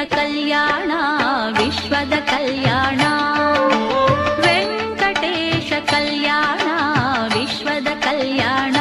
ಕಲ್ಯಾಣ ವಿಶ್ವದ ಕಲ್ಯಾಣ ವೆಂಕಟೇಶ ಕಲ್ಯಾಣ ವಿಶ್ವದ ಕಲ್ಯಾಣ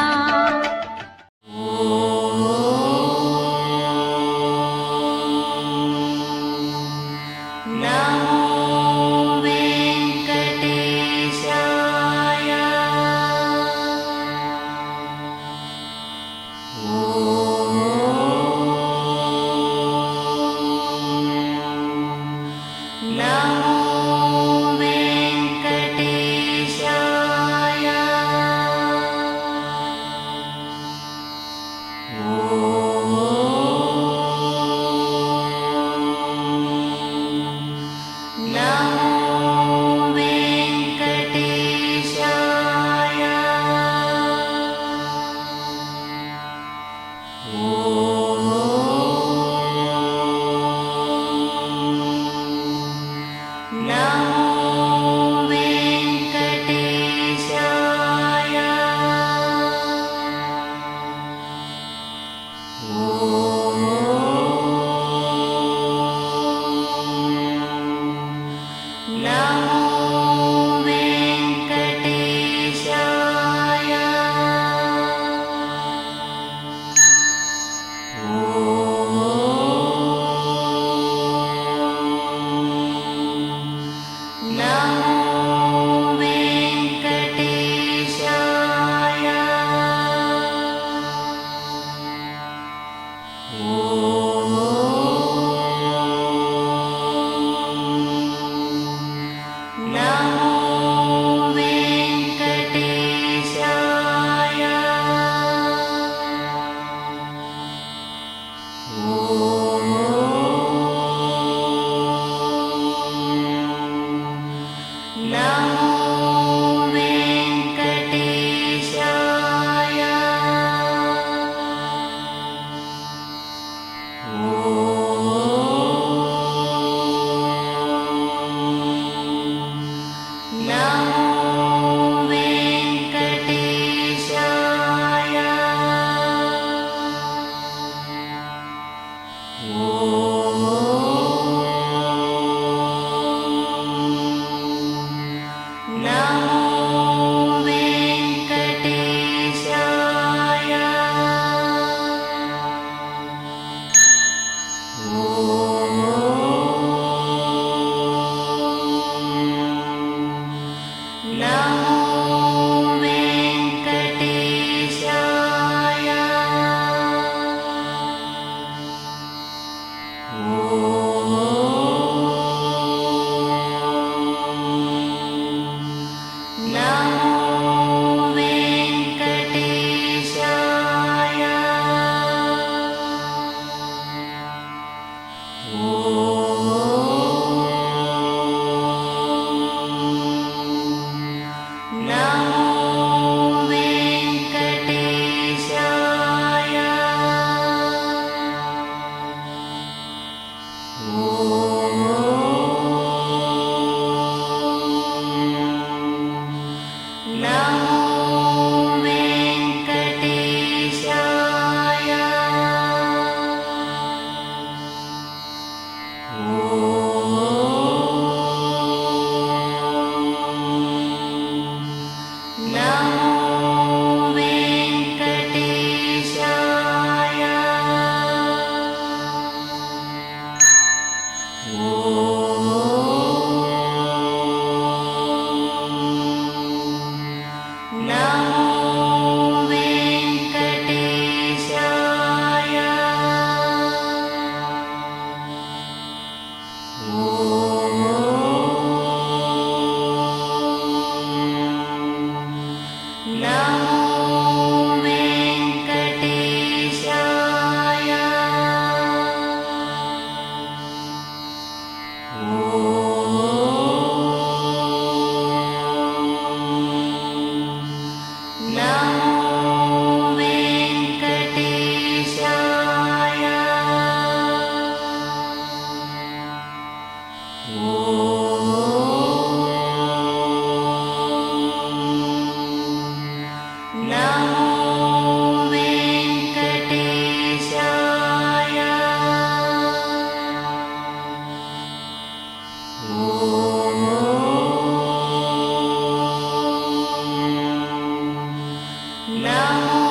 नमो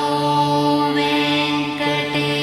वेङ्कटेशाय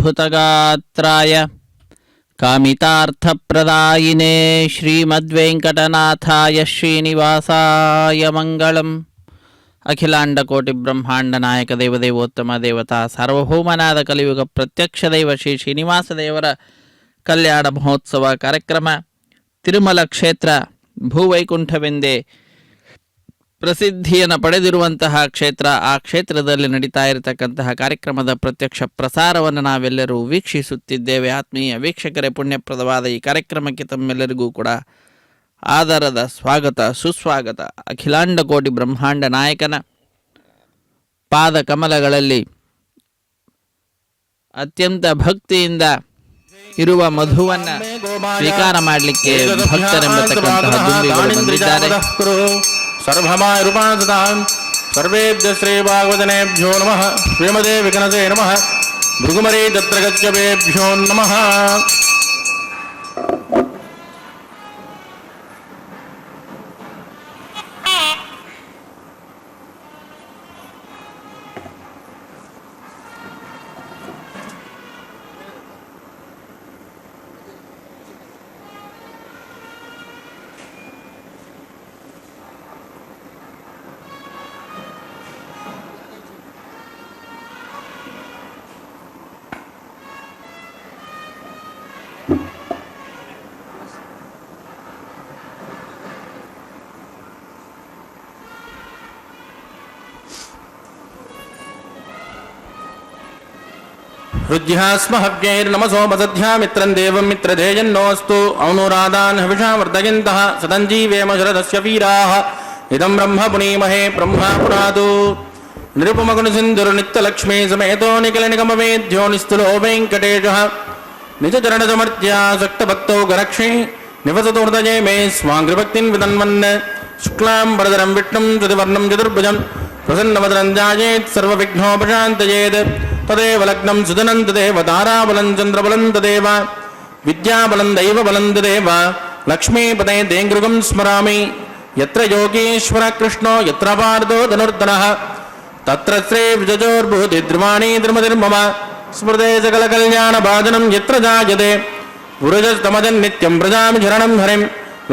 कल्याणाद्भुतगात्राय कामितार्थप्रदायिने श्रीमद्वेङ्कटनाथाय श्रीनिवासाय मङ्गलम्. ಅಖಿಲಾಂಡಕೋಟಿ ಬ್ರಹ್ಮಾಂಡ ನಾಯಕ ದೇವದೇವೋತ್ತಮ ದೇವತಾ ಸಾರ್ವಭೌಮನಾದ ಕಲಿಯುಗ ಪ್ರತ್ಯಕ್ಷ ದೈವ ಶ್ರೀ ಶ್ರೀನಿವಾಸ ದೇವರ ಕಲ್ಯಾಣ ಮಹೋತ್ಸವ ಕಾರ್ಯಕ್ರಮ ತಿರುಮಲ ಕ್ಷೇತ್ರ ಭೂವೈಕುಂಠವೆಂದೇ ಪ್ರಸಿದ್ಧಿಯನ್ನು ಪಡೆದಿರುವಂತಹ ಕ್ಷೇತ್ರ. ಆ ಕ್ಷೇತ್ರದಲ್ಲಿ ನಡೀತಾ ಇರತಕ್ಕಂತಹ ಕಾರ್ಯಕ್ರಮದ ಪ್ರತ್ಯಕ್ಷ ಪ್ರಸಾರವನ್ನು ನಾವೆಲ್ಲರೂ ವೀಕ್ಷಿಸುತ್ತಿದ್ದೇವೆ. ಆತ್ಮೀಯ ವೀಕ್ಷಕರೇ, ಪುಣ್ಯಪ್ರದವಾದ ಈ ಕಾರ್ಯಕ್ರಮಕ್ಕೆ ತಮ್ಮೆಲ್ಲರಿಗೂ ಕೂಡ ಆದರದ ಸ್ವಾಗತ ಸುಸ್ವಾಗತ. ಅಖಿಲಾಂಡಕೋಟಿ ಬ್ರಹ್ಮಾಂಡ ನಾಯಕನ ಪಾದ ಕಮಲಗಳಲ್ಲಿ ಅತ್ಯಂತ ಭಕ್ತಿಯಿಂದ ಇರುವ ಮಧುವನ್ನು ಸ್ವೀಕಾರ ಮಾಡಲಿಕ್ಕೆ ಭಕ್ತರೆಂಬತಕ್ಕಂತಹ ದುಂಬಿಗಳು ಬಂದಿದ್ದಾರೆ. ಸರ್ವಮಾಯ ರೂಪಾಂತತಾಂ ಸರ್ವೇಭ್ಯ ಶ್ರೀ ಭಾಗವತನೇಭ್ಯೋ ನಮಃ. ಶ್ರೀಮದೇ ವಿಕನಸೇ ನಮಃ. ಭೃಗುಮರೀ ತತ್ರ ಗಚ್ಚವೇಭ್ಯೋ ನಮಃ. हृद्यः स्म हव्यैर्नमसोपसध्या मित्रं देवं मित्रधेयन्नोऽस्तु औनुरादान् हविषा वर्धयन्तः सदञ्जीवेम शरदस्य वीराः इदं ब्रह्म पुनीमहे ब्रह्मा पुनातु निरुपमगुणसिन्धुर्नित्यलक्ष्मी समेतो निखिलनिगमवेद्यो निस्तुलो वेङ्कटेशः निजचरणसमर्त्यासक्तभक्तौ गरक्षे निवसतु हृदये मे स्वाङ्घ्रिभक्तिं विदन्वन् शुक्लां वरदरं विष्णुं चतुर्वर्णं चतुर्भुजं प्रसन्नवदनं ध्यायेत् सर्वविघ्नोपशान्तयेत् तदेव लग्नं सुदनं तदेव ताराबलं चन्द्रबलं तदेव विद्याबलं दैवबलं तदेव लक्ष्मीपदे देङ्गृगं स्मरामि यत्र योगीश्वर कृष्णो यत्र पार्थो धनुर्धरः तत्र श्रीविजयोर्भूतिद्रुवाणी द्रुमतिर्मम स्मृते सकलकल्याणभाजनं यत्र जायते पुरुषस्तमजन्नित्यं व्रजामि शरणं हरिं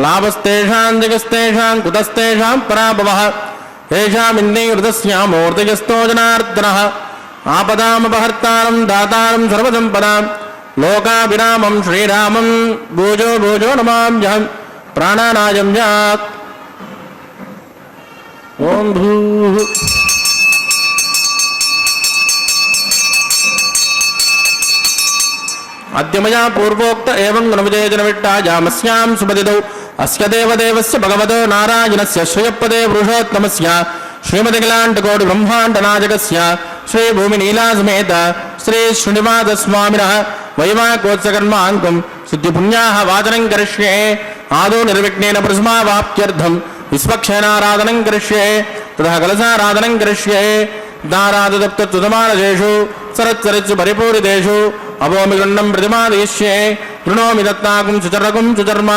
लाभस्तेषां जगस्तेषां कुतस्तेषां पराभवः येषामिन्ने हृदस्यामूर्तिजस्तो जनार्दनः आपदामपहर्तारं दातारं सर्वसम्पदां लोकाभिरामं श्रीरामं भूजो भूजो नमाम्यहं प्राणानायं यात् ॐ भूः अद्य मया पूर्वोक्त एवं गुणविजयजनविट्टाजामस्यां सुपतितौ अस्य देवदेवस्य भगवतो नारायणस्य श्रियपदे पुरुषोत्तमस्य श्रीमतिकलाण्डकोटिब्रह्माण्डनायकस्य श्रीभूमिनीलासमेत श्री श्रीनिवासस्वामिनः वैवाकोत्सकर्माङ्कं सिद्धिपुण्याः वाचनं करिष्ये आदौ निर्विघ्नेन प्रथमावाप्त्यर्थं विश्वक्षेणाराधनं करिष्ये ततः कलशाराधनं करिष्ये दाराददप्तत्वमानजेषु सरत्सरित्सु परिपूरितेषु अवोमिगण्डं प्रतिमादयिष्ये तृणोमि दत्ताकुं सुचर्रकुं सुचर्म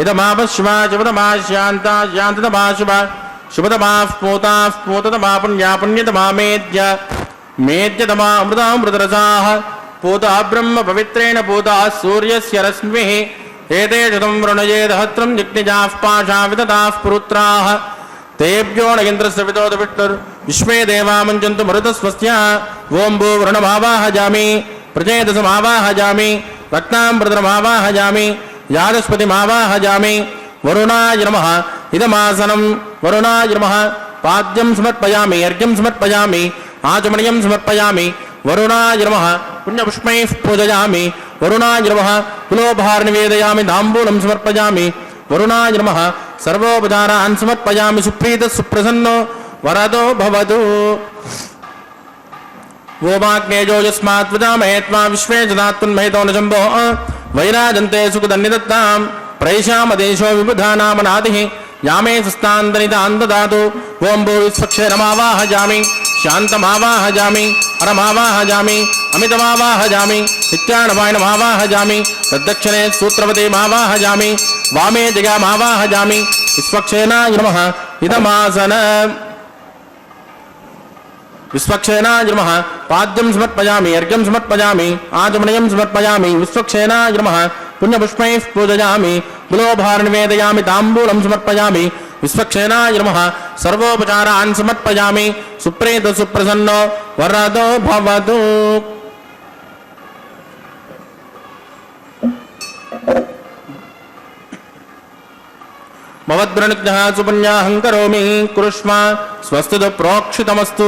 इदमापशिवा शिवतमा शान्ता शान्ततमा शिव शुभतमाः पूताः पूततमा पुण्या पुण्यतमा मेद्य मेद्यतमा अमृतामृतरसाः पूतः ब्रह्म पवित्रेण पूतः सूर्यस्य रश्मिः एते शतं वृणयेदहत्रं जिग्निजाः पाशा विदताः पुरुत्राः तेभ्यो न इन्द्रस्य विश्वे देवा मुञ्चन्तु मरुतस्वस्य ओं भू वृणमावाहजामि प्रचेतसमावाहजामि रत्नाम्बरमावाहजामि यादस्पतिमावाहजामि वरुणाय नमः इदमासनं वरुणाय नमः पाद्यं समर्पयामि अर्घ्यं समर्पयामि आचमनीयं समर्पयामि वरुणाय नमः पुण्यपुष्पैः पूजयामि वरुणाय नमः तुलोपहारं निवेदयामि ताम्बूलं समर्पयामि वरुणाय नमः सर्वोपचारान् समर्पयामि सुप्रीतः सुप्रसन्नो वरदो भवतु गोमाग्नेजो यस्मात् वदामहे त्वा विश्वे जनात्मन्महितो न शम्भो वैराजन्ते सुखदन्निदत्तां प्रैषामदेशो विबुधानामनादिः यामे सुस्तान्तनितान् ददातु ओं भूरिस्वक्षरमावाहजामि शान्तमावाहजामि अरमावाहजामि अमितमावाहजामि नित्यानपायनमावाहजामि तद्दक्षिणे सूत्रवतीमावाहजामि वामे जगामावाहजामि विश्वक्षेनाय नमः इदमासन विश्वक्षेनाय नमः पाद्यं समर्पयामि अर्घ्यं समर्पयामि आचमनीयं समर्पयामि विश्वक्षेनाय नमः पुण्यपुष्पैः पूजयामि तुलोपहारं निवेदयामि ताम्बूलं समर्पयामि विश्वक्षेनाय नमः सर्वोपचारान् समर्पयामि सुप्रीतो सुप्रसन्नो वरदो भवतु मवद्वृणिग्धः सुपुण्याहं करोमि कुरुष्म स्वस्तु प्रोक्षितमस्तु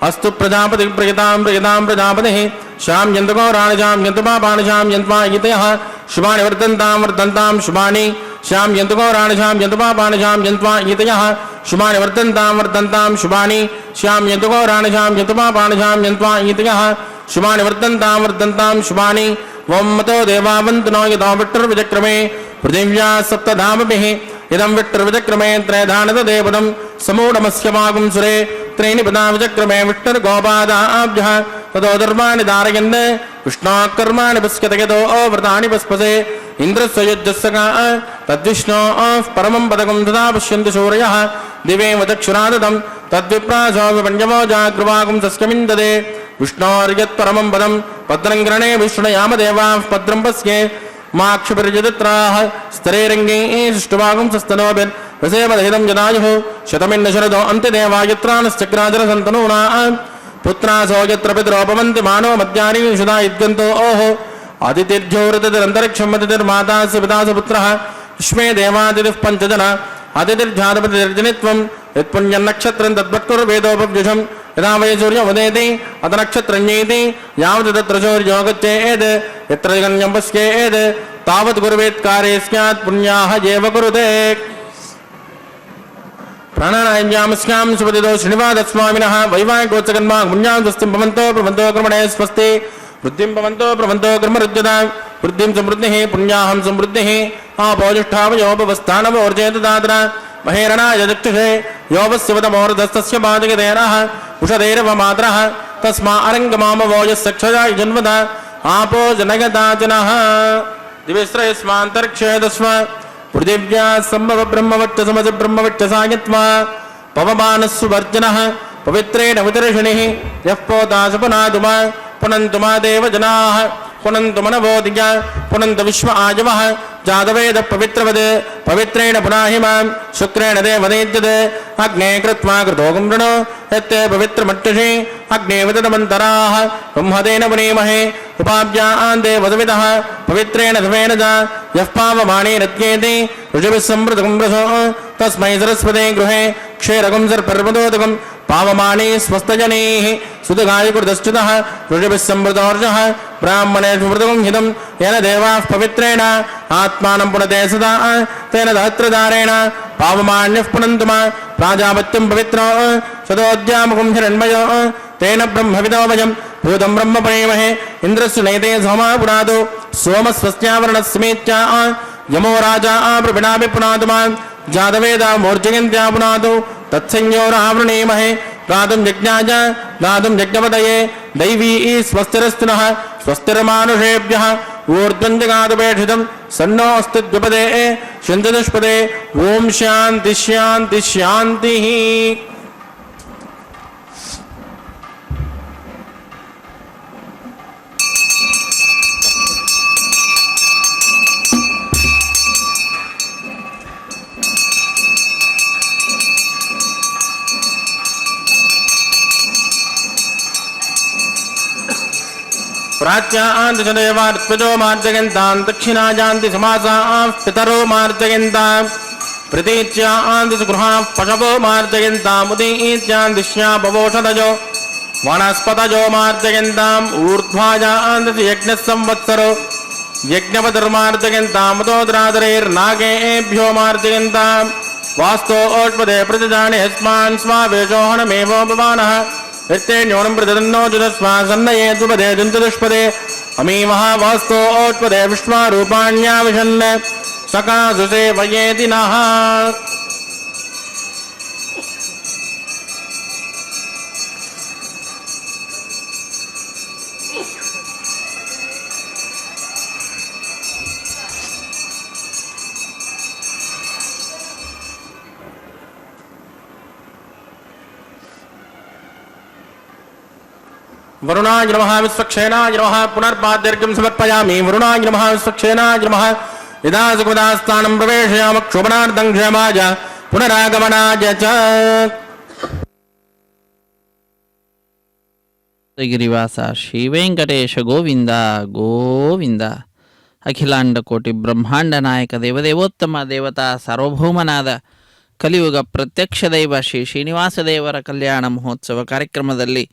अस्तु प्रजापति प्रयतां प्रजापतिः श्यां यन्तगौराणि श्यां यन्तपापाणि श्यां यन्त्वा इतयः शुभानि वर्धन्तां शुभानि श्यां यन्तगौराणि श्यां यन्तपापाणि श्यां यन्त्वा इतयः शुभानि वर्धन्तां शुभानि श्यां यन्तगौराणि श्यां यन्तपापाणि श्यां यन्त्वा इतयः शुभानि वर्धन्तां शुभानि वं मतो देवावन्तनो यतो विट्टुर्विचक्रमे पृथिव्या सप्तधामभिः इदं विट्टुर्विचक्रमे त्रयधानतदेवदं समूढमस्य मागुं सुरे त्रीणि पदा विचक्रमे विष्णुर्गोपादाभ्यः ततो धर्माणि धारयन् विष्णोः कर्माणि पश्यत यतो व्रतानि पस्पसे इन्द्रस्य युज्यस्य तद्विष्णोः परमं पदकं तदा पश्यन्ति सूर्यः दिवेव चक्षुरादतं तद्विप्रासो विपञ्चमो जागृवागुं तस्कमिन्ददे विष्णोर्यत्परमं पदं भद्रं गृणे विष्णुयामदेवाः भद्रं पश्ये माक्षुभिर्यजत्राः स्तरेरङ्गे सुष्टुभागं सस्तनोभिर्वसेवदहितं जनायुः शतमिन्न शरदो अन्त्यदेवायत्रानश्चक्राजरसन्तनूना पुत्रासो यत्र पितरोपमन्ति मानो मद्यानि विशुधा इद्गन्तो ओः अतिथिर्ज्योरतिरन्तरिक्षं अतिथिर्मातास्य पितास्य पुत्रः विश्वे देवातिथिः पञ्चजन अतिथिर्जातपतिर्जनित्वं यत्पुण्यन्नक्षत्रं तद्वत्कुर्वेदोपव्युषं ಯದಾ ವೈ ಸೂರ್ಯ ಉದೇತಿ ಅತ ನಕ್ಷತ್ರಣ್ಯೇತಿ ಯಾವತ್ ತತ್ರ ಸೂರ್ಯೋ ಗಚ್ಚೇದ್ ಯತ್ರ ಗಣ್ಯಂ ಪಶ್ಯೇದ್ ತಾವತ್ ಗುರುವೇತ್ ಕಾರ್ಯೇ ಸ್ಯಾತ್ ಪುಣ್ಯಾಹ ಏವ ಕುರುತೆ. ಪ್ರಾಣಾಯಾಮ್ಯಾಂ ಸುಪದಿದೋ ಶ್ರೀನಿವಾಸಸ್ವಾಮಿನಃ ವೈವಾಹಿಕೋತ್ಸಕನ್ಮಾ ಪುಣ್ಯಾಂ ಸ್ವಸ್ತಿಂ ಭವಂತೋ ಪ್ರವಂತೋ ಕ್ರಮಣೇ ಸ್ವಸ್ತಿ ವೃದ್ಧಿಂ ಭವಂತೋ ಪ್ರವಂತೋ ಕ್ರಮರುಜ್ಯತಾಂ ವೃದ್ಧಿಂ ಸಮೃದ್ಧಿಃ ಪುಣ್ಯಾಹಂ ಸಮೃದ್ಧಿಃ ಆಪೋಜಿಷ್ಠಾವಯೋಪಸ್ಥಾನವೋರ್ಜೇತದಾತ್ರ ಮಹೇರಣಾಯ ಚಕ್ಷುಷೇ ಯೋಪಸ್ಯವತಮೋರ್ಧಸ್ತಸ್ಯ ಪಾದಗದೇನಃ ಉಷಧೈರವ ಮಾತರಃ ತಸ್ಮಾ ಅರಂಗಮಾಮವೋಯಸ್ಸಕ್ಷಜಾಯ ಜನ್ಮದ ಆಪೋ ಜನಗದಾಚನಃ ದಿವಿಸ್ರಯಸ್ಮಾಂತರಿಕ್ಷೇದಸ್ಮ ಪೃಥಿವ್ಯಾ ಸಂಭವ ಬ್ರಹ್ಮವಚ್ಚ ಸಮಜ ಬ್ರಹ್ಮವಚ್ಚ ಸಾಯತ್ವಾ ಪವಮಾನಸ್ಸು ವರ್ಜನಃ ಪವಿತ್ರೇಣ ವಿತರ್ಷಿಣಿಃ ಯಃ ಪೋತಾಸ ಪುನಾದುಮ ಪುನಂತು ಮಾ ದೇವ ಜನಾಃ ಪುನಂತು ಮನವೋದಿಯ ಪುನಂತು ವಿಶ್ವ ಆಜವಃ ಜಾತವೇದ ಪವಿತ್ರವದ್ ಪವಿತ್ರೇಣ ಪುನಾಹಿ ಮಾಂ ಶುಕ್ರೇಣ ದೇವನೇಜ್ಯದ್ ಅಗ್ನೇ ಕೃತ್ವಾ ಕೃತೋಗಂ ವೃಣು ಯತ್ತೆ ಪವಿತ್ರಮಟ್ಟಷಿ ಅಗ್ನೇ ವಿತತಮಂತರಾಃ ಬ್ರಹ್ಮದೇನ ಪುನೀಮಹೇ ಉಪಾಭ್ಯಾನ್ ದೇವದವಿದಃ ಪವಿತ್ರೇಣ ಧವೇನ ಜ ಯಃ ಪಾವಮಾನೇ ರತ್ಯೇತಿ ಋಷಭಿಃ ಸಂವೃತಕಂ ರಸೋ ತಸ್ಮೈ ಸರಸ್ವತೆ ಗೃಹೇ ಕ್ಷೇರಕಂ ಸರ್ಪರ್ವದೋದಕಂ ಪಾವಮಾನೇ ಸ್ವಸ್ತಜನೈಃ ಸುತಗಾಯಕೃತಶ್ಚುತಃ ಋಷಭಿಃ ಸಂವೃತೋರ್ಜಃ ಬ್ರಾಹ್ಮಣೇಷು ಮೃತಕಂ ಹಿತಂ ಯೇನ ದೇವಾಃ ಪವಿತ್ರೇಣ ಆತ್ಮಾನಂ ಪುನತೆ ಸದಾ ತೇನ ದಾತ್ರಧಾರೇಣ ಪಾವಮಾನ್ಯಃ ಪುನಂತು ಮಾ ಪ್ರಾಜಾಪತ್ಯಂ ಪವಿತ್ರೋ ಸದೋದ್ಯಾಮಕಂ ಹಿರಣ್ಮಯೋ ತೇನ ಬ್ರಹ್ಮವಿದೋ ವಯಂ ಭೂತಂ ಬ್ರಹ್ಮ ಪಣೇಮಹೇ ಇಂದ್ರಸ್ಸು ನೈತೆ ಸೋಮಾ ಪುನಾದು ಸೋಮಸ್ವಸ್ಯಾವರಣಸ್ಮೇತ್ಯಾ ಯಮೋ ರಾಜಾ ಪ್ರಪಿಣಾಪಿ ಪುನಾದು ಮಾಂ ಜಾತವೇದ ಮೂರ್ಜಯಂತ್ಯಾ ಪುನಾದು ತತ್ಸಂಯೋರಾವೃಣೀಮಹೇ ಗಾತುಂ ಯಜ್ಞಾಯ ಗಾತುಂ ಯಜ್ಞಪದಯೇ ದೈವೀ ಸ್ವಸ್ತಿರಸ್ತುನಃ ಸ್ವಸ್ತಿರಮಾನುಷೇಭ್ಯಃ ಊರ್ಧ್ವಂ ಜಗಾತುಪೇಕ್ಷಿತಂ ಸನ್ನೋऽಸ್ತಿದ್ವಿಪದೇ ಶಂತದುಷ್ಪದೇ ಓಂ ಶಾಂತಿ ಶಾಂತಿ ಶಾಂತಿಃ. ಪ್ರಾಚ್ಯಾಂತಿ ಚ ದೇವಾರ್ತ್ವಜೋ ಮಾರ್ಜಯಂತಾಂ ದಕ್ಷಿಣಾಯಾಂತಿ ಸಮಾಸಾಃ ಪಿತರೋ ಮಾರ್ಜಯಂತಾಂ ಪ್ರತೀಚ್ಯಾಂತಿ ಸುಗೃಹಾಃ ಪಶವೋ ಮಾರ್ಜಯಂತಾಂ ಉದೀಚ್ಯಾಂತಿ ಶ್ಯಾಪವೋಷಧಜೋ ವನಸ್ಪತಜೋ ಮಾರ್ಜಯಂತಾಂ ಊರ್ಧ್ವಾಯಾಂತಿ ಯಜ್ಞಃ ಸಂವತ್ಸರೋ ಯಜ್ಞಪತಿರ್ಮಾರ್ಜಯಂತಾಂ ಉದೋದ್ರಾದರೈರ್ನಾಗೇಭ್ಯೋ ಮಾರ್ಜಯಂತಾಂ ವಾಸ್ತೋ ಓಷ್ಪದೇ ಪ್ರತಿಜಾನೆ ಯಸ್ಮಾನ್ ಸ್ವಾವೇಶೋಹಣಮೇವೋಪಮಾನಃ न्यूनम प्रदन्नो जुदस्वा सन्नये दुपदे जुन्तुष्पदे अमीमः वास्तो ओत्पदे विश्वारूपाण्याविशन् सकासुसे वयेति नः. वरुणाय नमः विश्वक्षेनाय नमः पुनर्पाद्यर्घ्यं समर्पयामि. वरुणाय नमः विश्वक्षेनाय नमः यदा सुखदास्थानं प्रवेशयामः क्षोभनार्थं क्षेमाय पुनरागमनाय च. ಗಿರಿವಾಸ ಶ್ರೀ ವೆಂಕಟೇಶ ಗೋವಿಂದ ಗೋವಿಂದ. ಅಖಿಲಾಂಡ ಕೋಟಿ ಬ್ರಹ್ಮಾಂಡ ನಾಯಕ ದೇವದೇವೋತ್ತಮ ದೇವತಾ ಸಾರ್ವಭೌಮನಾದ ಕಲಿಯುಗ ಪ್ರತ್ಯಕ್ಷ ದೈವ ಶ್ರೀ ಶ್ರೀನಿವಾಸ ದೇವರ ಕಲ್ಯಾಣ ಮಹೋತ್ಸವ ಕಾರ್ಯಕ್ರಮದಲ್ಲಿ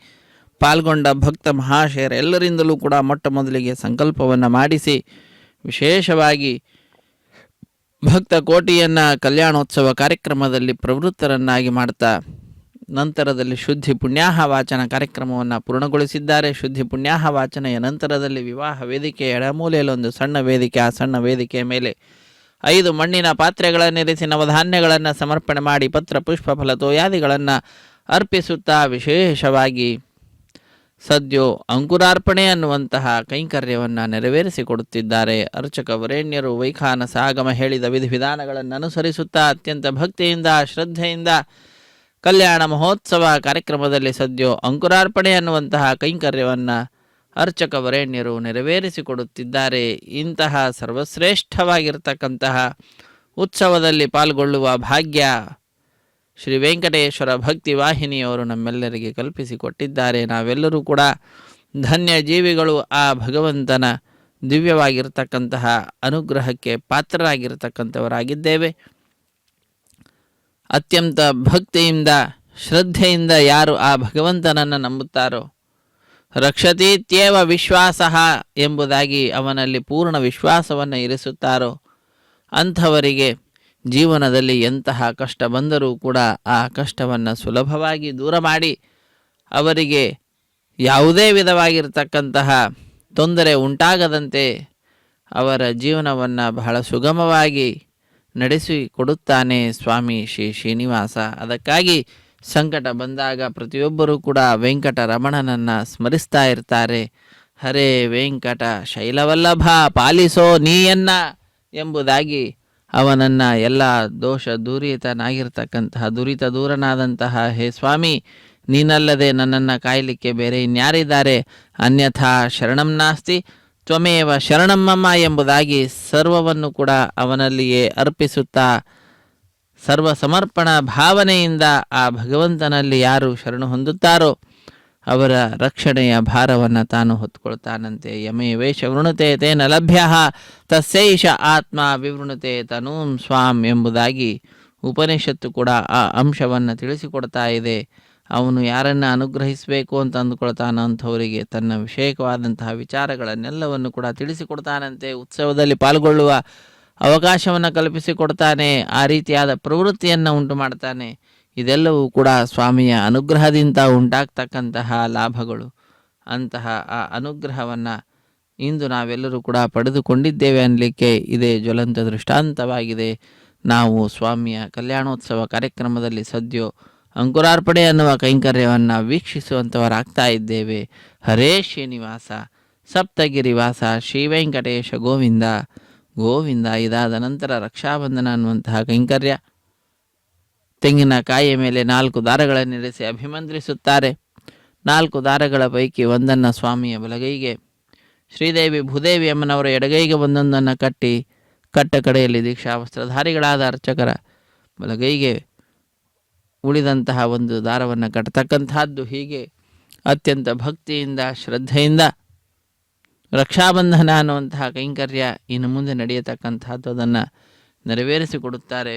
ಪಾಲ್ಗೊಂಡ ಭಕ್ತ ಮಹಾಶಯರೆಲ್ಲರಿಂದಲೂ ಕೂಡ ಮೊಟ್ಟ ಮೊದಲಿಗೆ ಸಂಕಲ್ಪವನ್ನು ಮಾಡಿಸಿ ವಿಶೇಷವಾಗಿ ಭಕ್ತ ಕೋಟಿಯನ್ನು ಕಲ್ಯಾಣೋತ್ಸವ ಕಾರ್ಯಕ್ರಮದಲ್ಲಿ ಪ್ರವೃತ್ತರನ್ನಾಗಿ ಮಾಡ್ತಾ ನಂತರದಲ್ಲಿ ಶುದ್ಧಿ ಪುಣ್ಯಾಹ ವಾಚನ ಕಾರ್ಯಕ್ರಮವನ್ನು ಪೂರ್ಣಗೊಳಿಸಿದ್ದಾರೆ. ಶುದ್ಧಿ ಪುಣ್ಯಾಹ ವಾಚನೆಯ ನಂತರದಲ್ಲಿ ವಿವಾಹ ವೇದಿಕೆಯ ಎಡಮೂಲೆಯಲ್ಲಿ ಒಂದು ಸಣ್ಣ ವೇದಿಕೆ, ಆ ಸಣ್ಣ ವೇದಿಕೆಯ ಮೇಲೆ 5 ಮಣ್ಣಿನ ಪಾತ್ರೆಗಳನ್ನಿರಿಸಿ ನವಧಾನ್ಯಗಳನ್ನು ಸಮರ್ಪಣೆ ಮಾಡಿ ಪತ್ರ ಪುಷ್ಪ ಫಲತೋಯಾದಿಗಳನ್ನು ಅರ್ಪಿಸುತ್ತಾ ವಿಶೇಷವಾಗಿ ಸದ್ಯೋ ಅಂಕುರಾರ್ಪಣೆ ಅನ್ನುವಂತಹ ಕೈಂಕರ್ಯವನ್ನು ನೆರವೇರಿಸಿಕೊಡುತ್ತಿದ್ದಾರೆ. ಅರ್ಚಕ ವರೇಣ್ಯರು ವೈಖಾನಸ ಆಗಮ ಹೇಳಿದ ವಿಧಿವಿಧಾನಗಳನ್ನು ಅನುಸರಿಸುತ್ತಾ ಅತ್ಯಂತ ಭಕ್ತಿಯಿಂದ ಶ್ರದ್ಧೆಯಿಂದ ಕಲ್ಯಾಣ ಮಹೋತ್ಸವ ಕಾರ್ಯಕ್ರಮದಲ್ಲಿ ಸದ್ಯೋ ಅಂಕುರಾರ್ಪಣೆ ಅನ್ನುವಂತಹ ಕೈಂಕರ್ಯವನ್ನು ಅರ್ಚಕ ವರೇಣ್ಯರು ನೆರವೇರಿಸಿಕೊಡುತ್ತಿದ್ದಾರೆ. ಇಂತಹ ಸರ್ವಶ್ರೇಷ್ಠವಾಗಿರ್ತಕ್ಕಂತಹ ಉತ್ಸವದಲ್ಲಿ ಪಾಲ್ಗೊಳ್ಳುವ ಭಾಗ್ಯ ಶ್ರೀ ವೆಂಕಟೇಶ್ವರ ಭಕ್ತಿ ವಾಹಿನಿಯವರು ನಮ್ಮೆಲ್ಲರಿಗೆ ಕಲ್ಪಿಸಿಕೊಟ್ಟಿದ್ದಾರೆ. ನಾವೆಲ್ಲರೂ ಕೂಡ ಧನ್ಯ ಜೀವಿಗಳು. ಆ ಭಗವಂತನ ದಿವ್ಯವಾಗಿರ್ತಕ್ಕಂತಹ ಅನುಗ್ರಹಕ್ಕೆ ಪಾತ್ರರಾಗಿರ್ತಕ್ಕಂಥವರಾಗಿದ್ದೇವೆ. ಅತ್ಯಂತ ಭಕ್ತಿಯಿಂದ ಶ್ರದ್ಧೆಯಿಂದ ಯಾರು ಆ ಭಗವಂತನನ್ನು ನಂಬುತ್ತಾರೋ, ರಕ್ಷತೀತ್ಯೇವ ವಿಶ್ವಾಸ ಎಂಬುದಾಗಿ ಅವನಲ್ಲಿ ಪೂರ್ಣ ವಿಶ್ವಾಸವನ್ನು ಇರಿಸುತ್ತಾರೋ ಅಂಥವರಿಗೆ ಜೀವನದಲ್ಲಿ ಎಂತಹ ಕಷ್ಟ ಬಂದರೂ ಕೂಡ ಆ ಕಷ್ಟವನ್ನು ಸುಲಭವಾಗಿ ದೂರ ಮಾಡಿ ಅವರಿಗೆ ಯಾವುದೇ ವಿಧವಾಗಿರತಕ್ಕಂತಹ ತೊಂದರೆ ಉಂಟಾಗದಂತೆ ಅವರ ಜೀವನವನ್ನು ಬಹಳ ಸುಗಮವಾಗಿ ನಡೆಸಿಕೊಡುತ್ತಾನೆ ಸ್ವಾಮಿ ಶ್ರೀ ಶ್ರೀನಿವಾಸ. ಅದಕ್ಕಾಗಿ ಸಂಕಟ ಬಂದಾಗ ಪ್ರತಿಯೊಬ್ಬರೂ ಕೂಡ ವೆಂಕಟರಮಣನನ್ನು ಸ್ಮರಿಸ್ತಾ ಇರ್ತಾರೆ. ಹರೇ ವೆಂಕಟ ಶೈಲವಲ್ಲಭ ಪಾಲಿಸೋ ನೀಯನ್ನ ಎಂಬುದಾಗಿ ಅವನನ್ನು ಎಲ್ಲ ದೋಷ ದೂರಿತನಾಗಿರ್ತಕ್ಕಂತಹ ದುರಿತ ದೂರನಾದಂತಹ ಹೇ ಸ್ವಾಮಿ, ನೀನಲ್ಲದೆ ನನ್ನನ್ನು ಕಾಯಲಿಕ್ಕೆ ಬೇರೆ ಇನ್ಯಾರಿದ್ದಾರೆ, ಅನ್ಯಥಾ ಶರಣಂ ನಾಸ್ತಿ ತ್ವಮೇವ ಶರಣಂ ಮಮ ಎಂಬುದಾಗಿ ಸರ್ವವನ್ನು ಕೂಡ ಅವನಲ್ಲಿಯೇ ಅರ್ಪಿಸುತ್ತಾ ಸರ್ವ ಸಮರ್ಪಣ ಭಾವನೆಯಿಂದ ಆ ಭಗವಂತನಲ್ಲಿ ಯಾರು ಶರಣು ಹೊಂದುತ್ತಾರೋ ಅವರ ರಕ್ಷಣೆಯ ಭಾರವನ್ನು ತಾನು ಹೊತ್ಕೊಳ್ತಾನಂತೆ. ಯಮೇ ವೇಷ ವೃಣುತೆ ತೇನ ಲಭ್ಯ ತಸ್ಯೈಷ ಆತ್ಮ ವಿವೃಣುತೆ ತನೂಂ ಸ್ವಾಂ ಎಂಬುದಾಗಿ ಉಪನಿಷತ್ತು ಕೂಡ ಆ ಅಂಶವನ್ನು ತಿಳಿಸಿಕೊಡ್ತಾ ಇದೆ. ಅವನು ಯಾರನ್ನು ಅನುಗ್ರಹಿಸಬೇಕು ಅಂತ ಅಂದುಕೊಳ್ತಾನೋ ಅಂಥವರಿಗೆ ತನ್ನ ವಿಷಯಕವಾದಂತಹ ವಿಚಾರಗಳನ್ನೆಲ್ಲವನ್ನು ಕೂಡ ತಿಳಿಸಿಕೊಡ್ತಾನಂತೆ. ಉತ್ಸವದಲ್ಲಿ ಪಾಲ್ಗೊಳ್ಳುವ ಅವಕಾಶವನ್ನು ಕಲ್ಪಿಸಿಕೊಡ್ತಾನೆ. ಆ ರೀತಿಯಾದ ಪ್ರವೃತ್ತಿಯನ್ನು ಉಂಟು ಮಾಡ್ತಾನೆ. ಇದೆಲ್ಲವೂ ಕೂಡ ಸ್ವಾಮಿಯ ಅನುಗ್ರಹದಿಂದ ಉಂಟಾಗ್ತಕ್ಕಂತಹ ಲಾಭಗಳು. ಅಂತಹ ಆ ಅನುಗ್ರಹವನ್ನು ಇಂದು ನಾವೆಲ್ಲರೂ ಕೂಡ ಪಡೆದುಕೊಂಡಿದ್ದೇವೆ ಅನ್ನಲಿಕ್ಕೆ ಇದೇ ಜ್ವಲಂತ ದೃಷ್ಟಾಂತವಾಗಿದೆ. ನಾವು ಸ್ವಾಮಿಯ ಕಲ್ಯಾಣೋತ್ಸವ ಕಾರ್ಯಕ್ರಮದಲ್ಲಿ ಸದ್ಯೋ ಅಂಕುರಾರ್ಪಣೆ ಅನ್ನುವ ಕೈಂಕರ್ಯವನ್ನು ವೀಕ್ಷಿಸುವಂಥವರಾಗ್ತಾ ಇದ್ದೇವೆ. ಹರೇ ಶ್ರೀನಿವಾಸ ಸಪ್ತಗಿರಿವಾಸ ಶ್ರೀ ವೆಂಕಟೇಶ ಗೋವಿಂದ ಗೋವಿಂದ. ಇದಾದ ನಂತರ ರಕ್ಷಾಬಂಧನ ಅನ್ನುವಂತಹ ಕೈಂಕರ್ಯ. ತೆಂಗಿನಕಾಯಿಯ ಮೇಲೆ 4 ದಾರಗಳನ್ನಿರಿಸಿ ಅಭಿಮಂತ್ರಿಸುತ್ತಾರೆ. 4 ದಾರಗಳ ಪೈಕಿ ಒಂದನ್ನು ಸ್ವಾಮಿಯ ಬಲಗೈಗೆ, ಶ್ರೀದೇವಿ ಭೂದೇವಿ ಅಮ್ಮನವರ ಎಡಗೈಗೆ ಒಂದೊಂದನ್ನು ಕಟ್ಟಿ ಕಟ್ಟ ಕಡೆಯಲ್ಲಿ ದೀಕ್ಷಾ ವಸ್ತ್ರಧಾರಿಗಳಾದ ಅರ್ಚಕರ ಬಲಗೈಗೆ ಉಳಿದಂತಹ ಒಂದು ದಾರವನ್ನು ಕಟ್ಟತಕ್ಕಂಥದ್ದು. ಹೀಗೆ ಅತ್ಯಂತ ಭಕ್ತಿಯಿಂದ ಶ್ರದ್ಧೆಯಿಂದ ರಕ್ಷಾಬಂಧನ ಅನ್ನುವಂತಹ ಕೈಂಕರ್ಯ ಇನ್ನು ಮುಂದೆ ನಡೆಯತಕ್ಕಂಥದ್ದು ಅದನ್ನು ನೆರವೇರಿಸಿಕೊಡುತ್ತಾರೆ.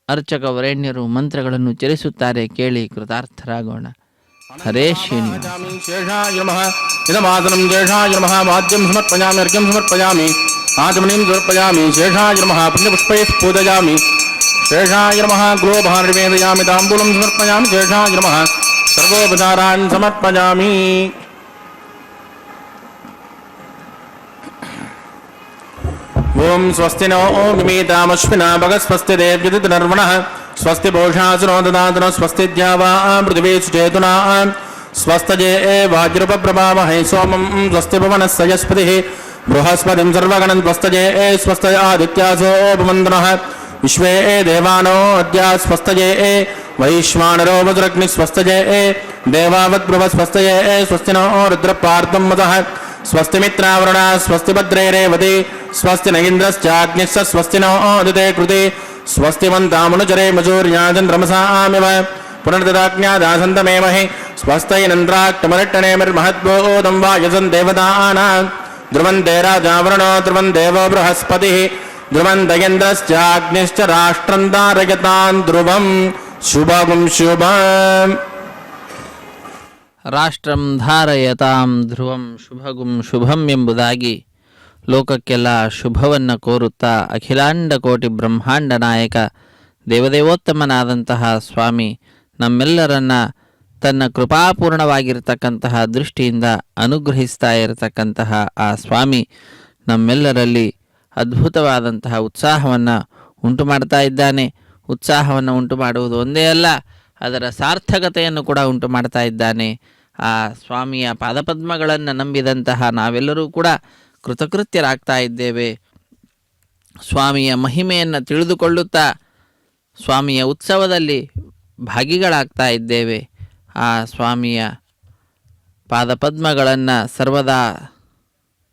ಅರ್ಚಕ ವರೇಣ್ಯರು ಮಂತ್ರಗಳನ್ನು ಉಚ್ಚರಿಸುತ್ತಾರೆ. ಕೇಳಿ ಕೃತಾರ್ಥರಾಗೋಣ. ಹರೇ ಶ್ರೀನಿವಾಸ. ಶೇಷಾಯ ನಮಃ. ಇದಮಾಸನಂ ಶೇಷಾಯ ನಮಃ. ವಾದ್ಯಂ ಸಮರ್ಪಯಾಮಿ, ಅರ್ಘ್ಯಂ ಸಮರ್ಪಯಾಮಿ, ಆಚಮನೀಂ ಸಮರ್ಪಯಾಮಿ. ಶೇಷಾಯ ನಮಃ. ಪುಣ್ಯಪುಷ್ಪೈಃ ಪೂಜಯಾಮಿ. ಶೇಷಾಯ ನಮಃ. ಗೃಹೋಪಹಾರ ನಿವೇದಯಾಮಿ. ತಾಂಬೂಲಂ ಸಮರ್ಪಯಾಮಿ. ಶೇಷಾಯ ನಮಃ. ಸರ್ವೋಪಚಾರಾನ್ ಸಮರ್ಪಯಾಮಿ. ಓಂ ಸ್ವಸ್ತಿ ನೋ ವಿಮೀತಾಮಶ್ವಿನಾ ಭಗಸ್ವಸ್ತಿ ದೇವ್ಯದಿನರ್ವಣಃ ಸ್ವಸ್ತಿ ಭೋಷಾಸುನೋ ದದಾತುನೋ ಸ್ವಸ್ತಿ ದ್ಯಾವಾ ಪೃಥಿವೀ ಸುಚೇತುನಾ ಸ್ವಸ್ತಜೇ ವಾಜ್ರುಪಪ್ರಭಾವಹೈ ಸೋಮಂ ಸ್ವಸ್ತಿ ಭುವನಸ್ಸಯಸ್ಪತಿಃ ಬೃಹಸ್ಪತಿಂ ಸರ್ವಗಣಂ ಸ್ವಸ್ತಜೇ ಸ್ವಸ್ತಯ ಆದಿತ್ಯಾಸೋ ಭುವಂತನಃ ವಿಶ್ವೇ ದೇವಾನೋ ಅದ್ಯಾ ಸ್ವಸ್ತಜೇ ವೈಶ್ವಾನರೋ ವಜ್ರಗ್ನಿ ಸ್ವಸ್ತಜೇ ದೇವಾವದ್ಭ್ರವ ಸ್ವಸ್ತಯೇ ಸ್ವಸ್ತಿನೋ ರುದ್ರಪಾರ್ಧಂ ಮದಃ ಸ್ವಸ್ತಿ ಮಿತ್ರಾವರಣ ಸ್ವಸ್ತಿ ಭದ್ರೇ ರೇವತಿ ಸ್ವಸ್ತಿ ನ ಇಂದ್ರಶ್ಚಾಗ್ನಿಶ್ಚ ಸ್ವಸ್ತಿ ನೋ ಉದಿತೆ ಕೃತಿ ಸ್ವಸ್ತಿ ಮಂತಾಮನುಚರೇ ಮಜೂರ್ಯಾಚಂದ್ರಮಸಾಮಿವ ಪುನರ್ದದಾಜ್ಞಾದಾಸಂತಮೇಮಹಿ ಸ್ವಸ್ತೈನಂದ್ರಾಕ್ತಮರಿಟ್ಟಣೇಮಿರ್ಮಹದ್ಬೋಧಂ ವಾಯಸನ್ ದೇವತಾನಾಂ ಧ್ರುವಂತೆ ರಾಜಾವರಣೋ ಧ್ರುವಂ ದೇವೋ ಬೃಹಸ್ಪತಿಃ ಧ್ರುವಂತ ಇಂದ್ರಶ್ಚಾಗ್ನಿಶ್ಚ ರಾಷ್ಟ್ರಂ ಧಾರಯತಾನ್ ಧ್ರುವಂ ಶುಭಂ ಶುಭಂ. ರಾಷ್ಟ್ರಂ ಧಾರಯತಾಂ ಧ್ರುವಂ ಶುಭಗುಂ ಶುಭಂ ಎಂಬುದಾಗಿ ಲೋಕಕ್ಕೆಲ್ಲ ಶುಭವನ್ನು ಕೋರುತ್ತಾ ಅಖಿಲಾಂಡ ಕೋಟಿ ಬ್ರಹ್ಮಾಂಡ ನಾಯಕ ದೇವದೇವೋತ್ತಮನಾದಂತಹ ಸ್ವಾಮಿ ನಮ್ಮೆಲ್ಲರನ್ನ ತನ್ನ ಕೃಪಾಪೂರ್ಣವಾಗಿರ್ತಕ್ಕಂತಹ ದೃಷ್ಟಿಯಿಂದ ಅನುಗ್ರಹಿಸ್ತಾ ಇರತಕ್ಕಂತಹ ಆ ಸ್ವಾಮಿ ನಮ್ಮೆಲ್ಲರಲ್ಲಿ ಅದ್ಭುತವಾದಂತಹ ಉತ್ಸಾಹವನ್ನು ಉಂಟು ಮಾಡ್ತಾ ಇದ್ದಾನೆ. ಉತ್ಸಾಹವನ್ನು ಉಂಟು ಮಾಡುವುದು ಒಂದೇ ಅಲ್ಲ, ಅದರ ಸಾರ್ಥಕತೆಯನ್ನು ಕೂಡ ಉಂಟು ಮಾಡ್ತಾ ಇದ್ದಾನೆ. ಆ ಸ್ವಾಮಿಯ ಪಾದಪದ್ಮಗಳನ್ನು ನಂಬಿದಂತಹ ನಾವೆಲ್ಲರೂ ಕೂಡ ಕೃತಕೃತ್ಯರಾಗ್ತಾ ಇದ್ದೇವೆ. ಸ್ವಾಮಿಯ ಮಹಿಮೆಯನ್ನು ತಿಳಿದುಕೊಳ್ಳುತ್ತಾ ಸ್ವಾಮಿಯ ಉತ್ಸವದಲ್ಲಿ ಭಾಗಿಗಳಾಗ್ತಾ ಇದ್ದೇವೆ. ಆ ಸ್ವಾಮಿಯ ಪಾದಪದ್ಮಗಳನ್ನು ಸರ್ವದಾ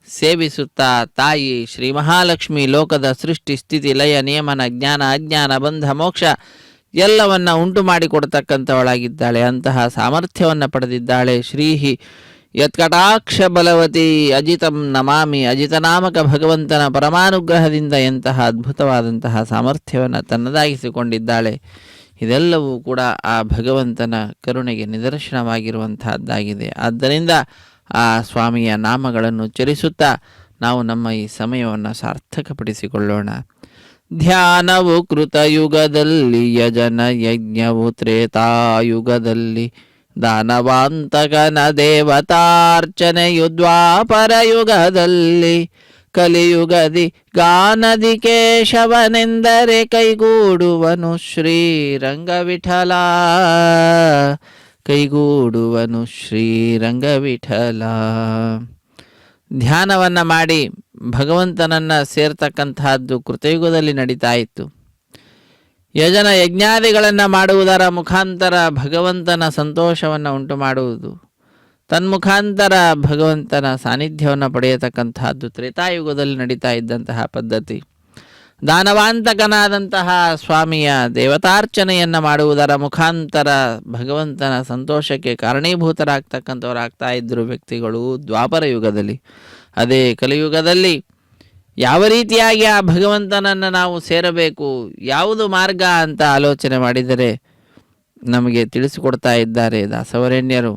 ಸೇವಿಸುತ್ತಾ ತಾಯಿ ಶ್ರೀ ಮಹಾಲಕ್ಷ್ಮಿ ಲೋಕದ ಸೃಷ್ಟಿ ಸ್ಥಿತಿ ಲಯ ನಿಯಮನ ಜ್ಞಾನ ಅಜ್ಞಾನ ಬಂಧ ಮೋಕ್ಷ ಎಲ್ಲವನ್ನ ಉಂಟು ಮಾಡಿಕೊಡ್ತಕ್ಕಂಥವಳಾಗಿದ್ದಾಳೆ. ಅಂತಹ ಸಾಮರ್ಥ್ಯವನ್ನು ಪಡೆದಿದ್ದಾಳೆ. ಶ್ರೀಹಿ ಯತ್ಕಟಾಕ್ಷ ಬಲವತಿ ಅಜಿತಂ ನಮಾಮಿ. ಅಜಿತನಾಮಕ ಭಗವಂತನ ಪರಮಾನುಗ್ರಹದಿಂದ ಎಂತಹ ಅದ್ಭುತವಾದಂತಹ ಸಾಮರ್ಥ್ಯವನ್ನು ತನ್ನದಾಗಿಸಿಕೊಂಡಿದ್ದಾಳೆ. ಇದೆಲ್ಲವೂ ಕೂಡ ಆ ಭಗವಂತನ ಕರುಣೆಗೆ ನಿದರ್ಶನವಾಗಿರುವಂತಹದ್ದಾಗಿದೆ. ಆದ್ದರಿಂದ ಆ ಸ್ವಾಮಿಯ ನಾಮಗಳನ್ನು ಉಚ್ಚರಿಸುತ್ತಾ ನಾವು ನಮ್ಮ ಈ ಸಮಯವನ್ನು ಸಾರ್ಥಕಪಡಿಸಿಕೊಳ್ಳೋಣ. ಧ್ಯಾನವು ಕೃತಯುಗದಲ್ಲಿ, ಯಜನ ಯಜ್ಞವು ತ್ರೇತಾಯುಗದಲ್ಲಿ, ದಾನವಾಂತಕನ ದೇವತಾರ್ಚನೆಯು ದ್ವಾಪರ ಯುಗದಲ್ಲಿ, ಕಲಿಯುಗದಿ ಗಾನದಿ ಕೇಶವನೆಂದರೆ ಕೈಗೂಡುವನು ಶ್ರೀರಂಗವಿಠಲ, ಕೈಗೂಡುವನು ಶ್ರೀರಂಗವಿಠಲ. ಧ್ಯಾನವನ್ನು ಮಾಡಿ ಭಗವಂತನನ್ನು ಸೇರ್ತಕ್ಕಂತಹದ್ದು ಕೃತಯುಗದಲ್ಲಿ ನಡೀತಾ ಇತ್ತು. ಯಜನ ಯಜ್ಞಾದಿಗಳನ್ನು ಮಾಡುವುದರ ಮುಖಾಂತರ ಭಗವಂತನ ಸಂತೋಷವನ್ನು ಉಂಟು ಮಾಡುವುದು, ತನ್ಮುಖಾಂತರ ಭಗವಂತನ ಸಾನ್ನಿಧ್ಯವನ್ನು ಪಡೆಯತಕ್ಕಂತಹದ್ದು ತ್ರೇತಾಯುಗದಲ್ಲಿ ನಡೀತಾ ಇದ್ದಂತಹ ಪದ್ಧತಿ. ದಾನವಾಂತಕನಾದಂತಹ ಸ್ವಾಮಿಯ ದೇವತಾರ್ಚನೆಯನ್ನು ಮಾಡುವುದರ ಮುಖಾಂತರ ಭಗವಂತನ ಸಂತೋಷಕ್ಕೆ ಕಾರಣೀಭೂತರಾಗ್ತಕ್ಕಂಥವರಾಗ್ತಾ ಇದ್ದರು ವ್ಯಕ್ತಿಗಳು ದ್ವಾಪರ ಯುಗದಲ್ಲಿ. ಅದೇ ಕಲಿಯುಗದಲ್ಲಿ ಯಾವ ರೀತಿಯಾಗಿ ಆ ಭಗವಂತನನ್ನು ನಾವು ಸೇರಬೇಕು, ಯಾವುದು ಮಾರ್ಗ ಅಂತ ಆಲೋಚನೆ ಮಾಡಿದರೆ ನಮಗೆ ತಿಳಿಸಿಕೊಡ್ತಾ ಇದ್ದಾರೆ ದಾಸವರೇಣ್ಯರು.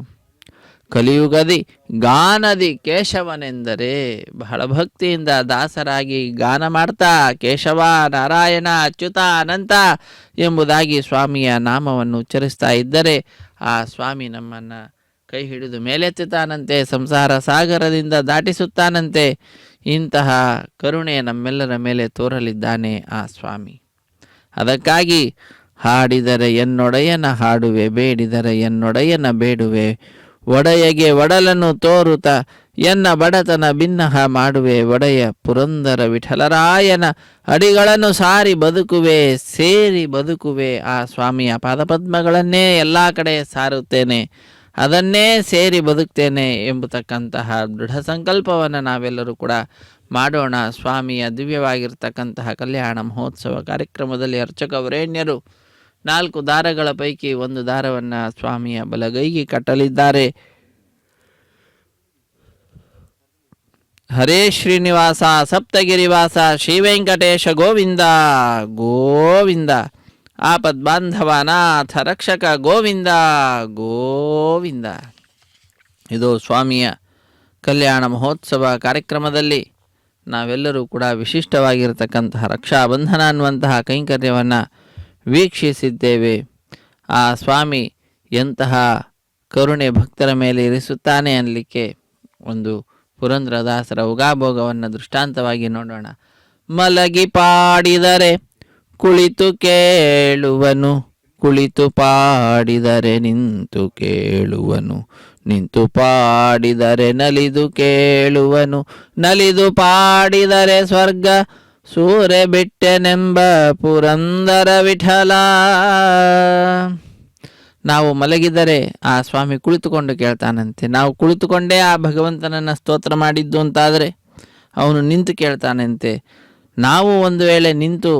ಕಲಿಯುಗದಿ ಗಾನದಿ ಕೇಶವನೆಂದರೆ, ಬಹಳ ಭಕ್ತಿಯಿಂದ ದಾಸರಾಗಿ ಗಾನ ಮಾಡ್ತಾ ಕೇಶವ, ನಾರಾಯಣ, ಅಚ್ಯುತ, ಅನಂತ ಎಂಬುದಾಗಿ ಸ್ವಾಮಿಯ ನಾಮವನ್ನು ಉಚ್ಚರಿಸ್ತಾ ಇದ್ದರೆ ಆ ಸ್ವಾಮಿ ನಮ್ಮನ್ನು ಕೈ ಹಿಡಿದು ಮೇಲೆತ್ತುತ್ತಾನಂತೆ, ಸಂಸಾರ ಸಾಗರದಿಂದ ದಾಟಿಸುತ್ತಾನಂತೆ. ಇಂತಹ ಕರುಣೆ ನಮ್ಮೆಲ್ಲರ ಮೇಲೆ ತೋರಲಿದ್ದಾನೆ ಆ ಸ್ವಾಮಿ. ಅದಕ್ಕಾಗಿ ಹಾಡಿದರೆ ಎನ್ನೊಡೆಯನ ಹಾಡುವೆ, ಬೇಡಿದರೆ ಎನ್ನೊಡೆಯನ ಬೇಡುವೆ, ಒಡೆಯಗೆ ಒಡಲನ್ನು ತೋರುತ್ತ ಎನ್ನ ಬಡತನ ಭಿನ್ನಹ ಮಾಡುವೆ, ಒಡೆಯ ಪುರಂದರ ವಿಠಲರಾಯನ ಅಡಿಗಳನ್ನು ಸಾರಿ ಬದುಕುವೆ, ಸೇರಿ ಬದುಕುವೆ. ಆ ಸ್ವಾಮಿಯ ಪಾದಪದ್ಮಗಳನ್ನೇ ಎಲ್ಲ ಕಡೆ ಸಾರುತ್ತೇನೆ, ಅದನ್ನೇ ಸೇರಿ ಬದುಕ್ತೇನೆ ಎಂಬತಕ್ಕಂತಹ ದೃಢ ಸಂಕಲ್ಪವನ್ನು ನಾವೆಲ್ಲರೂ ಕೂಡ ಮಾಡೋಣ. ಸ್ವಾಮಿಯ ದಿವ್ಯವಾಗಿರ್ತಕ್ಕಂತಹ ಕಲ್ಯಾಣ ಮಹೋತ್ಸವ ಕಾರ್ಯಕ್ರಮದಲ್ಲಿ ಅರ್ಚಕ ವರೇಣ್ಯರು 4 ದಾರಗಳ ಪೈಕಿ ಒಂದು ದಾರವನ್ನು ಸ್ವಾಮಿಯ ಬಲಗೈಗೆ ಕಟ್ಟಲಿದ್ದಾರೆ. ಹರೇ ಶ್ರೀನಿವಾಸ ಸಪ್ತಗಿರಿವಾಸ ಶ್ರೀ ವೆಂಕಟೇಶ ಗೋವಿಂದ ಗೋವಿಂದ, ಆಪದ್ಬಾಂಧವನಾಥ ರಕ್ಷಕ ಗೋವಿಂದ ಗೋವಿಂದ. ಇದು ಸ್ವಾಮಿಯ ಕಲ್ಯಾಣ ಮಹೋತ್ಸವ ಕಾರ್ಯಕ್ರಮದಲ್ಲಿ ನಾವೆಲ್ಲರೂ ಕೂಡ ವಿಶಿಷ್ಟವಾಗಿರತಕ್ಕಂತಹ ರಕ್ಷಾಬಂಧನ ಅನ್ನುವಂತಹ ಕೈಂಕರ್ಯವನ್ನು ವೀಕ್ಷಿಸಿದ್ದೇವೆ. ಆ ಸ್ವಾಮಿ ಎಂತಹ ಕರುಣೆ ಭಕ್ತರ ಮೇಲೆ ಇರಿಸುತ್ತಾನೆ ಅನ್ನಲಿಕ್ಕೆ ಒಂದು ಪುರಂದರದಾಸರ ಉಗಾಭೋಗವನ್ನು ದೃಷ್ಟಾಂತವಾಗಿ ನೋಡೋಣ. ಮಲಗಿ ಪಾಡಿದರೆ ಕುಳಿತು ಕೇಳುವನು, ಕುಳಿತು ಪಾಡಿದರೆ ನಿಂತು ಕೇಳುವನು, ನಿಂತು ಪಾಡಿದರೆ ನಲಿದು ಕೇಳುವನು, ನಲಿದು ಪಾಡಿದರೆ ಸ್ವರ್ಗ ಸೂರೆ ಬಿಟ್ಟೆನೆಂಬ ಪುರಂದರ ವಿಠಲ. ನಾವು ಮಲಗಿದರೆ ಆ ಸ್ವಾಮಿ ಕುಳಿತುಕೊಂಡು ಕೇಳ್ತಾನಂತೆ. ನಾವು ಕುಳಿತುಕೊಂಡೇ ಆ ಭಗವಂತನನ್ನು ಸ್ತೋತ್ರ ಮಾಡಿದ್ದು ಅಂತಾದರೆ ಅವನು ನಿಂತು ಕೇಳ್ತಾನಂತೆ. ನಾವು ಒಂದು ವೇಳೆ ನಿಂತು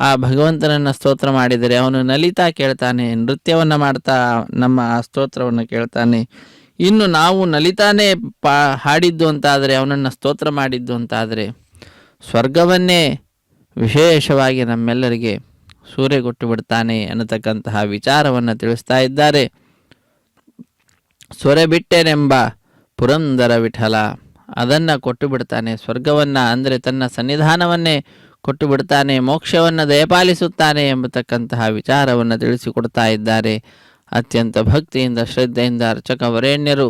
ಆ ಭಗವಂತನನ್ನು ಸ್ತೋತ್ರ ಮಾಡಿದರೆ ಅವನು ನಲಿತಾ ಕೇಳ್ತಾನೆ, ನೃತ್ಯವನ್ನು ಮಾಡ್ತಾ ನಮ್ಮ ಆ ಸ್ತೋತ್ರವನ್ನು ಕೇಳ್ತಾನೆ. ಇನ್ನು ನಾವು ನಲಿತಾನೇ ಹಾಡಿದ್ದು ಅಂತಾದರೆ, ಅವನನ್ನು ಸ್ತೋತ್ರ ಮಾಡಿದ್ದು ಅಂತಾದರೆ ಸ್ವರ್ಗವನ್ನೇ ವಿಶೇಷವಾಗಿ ನಮ್ಮೆಲ್ಲರಿಗೆ ಸೂರೆಗೊಟ್ಟು ಬಿಡ್ತಾನೆ ಅನ್ನತಕ್ಕಂತಹ ವಿಚಾರವನ್ನು ತಿಳಿಸ್ತಾ ಇದ್ದಾರೆ. ಸೊರೆ ಬಿಟ್ಟೆನೆಂಬ ಪುರಂದರ ವಿಠಲ ಅದನ್ನು ಕೊಟ್ಟು ಬಿಡ್ತಾನೆ, ಸ್ವರ್ಗವನ್ನು ಅಂದರೆ ತನ್ನ ಸನ್ನಿಧಾನವನ್ನೇ ಕೊಟ್ಟು ಬಿಡ್ತಾನೆ, ಮೋಕ್ಷವನ್ನು ದಯಪಾಲಿಸುತ್ತಾನೆ ಎಂಬತಕ್ಕಂತಹ ವಿಚಾರವನ್ನು ತಿಳಿಸಿಕೊಡ್ತಾ ಇದ್ದಾರೆ. ಅತ್ಯಂತ ಭಕ್ತಿಯಿಂದ ಶ್ರದ್ಧೆಯಿಂದ ಅರ್ಚಕ ವರೇಣ್ಯರು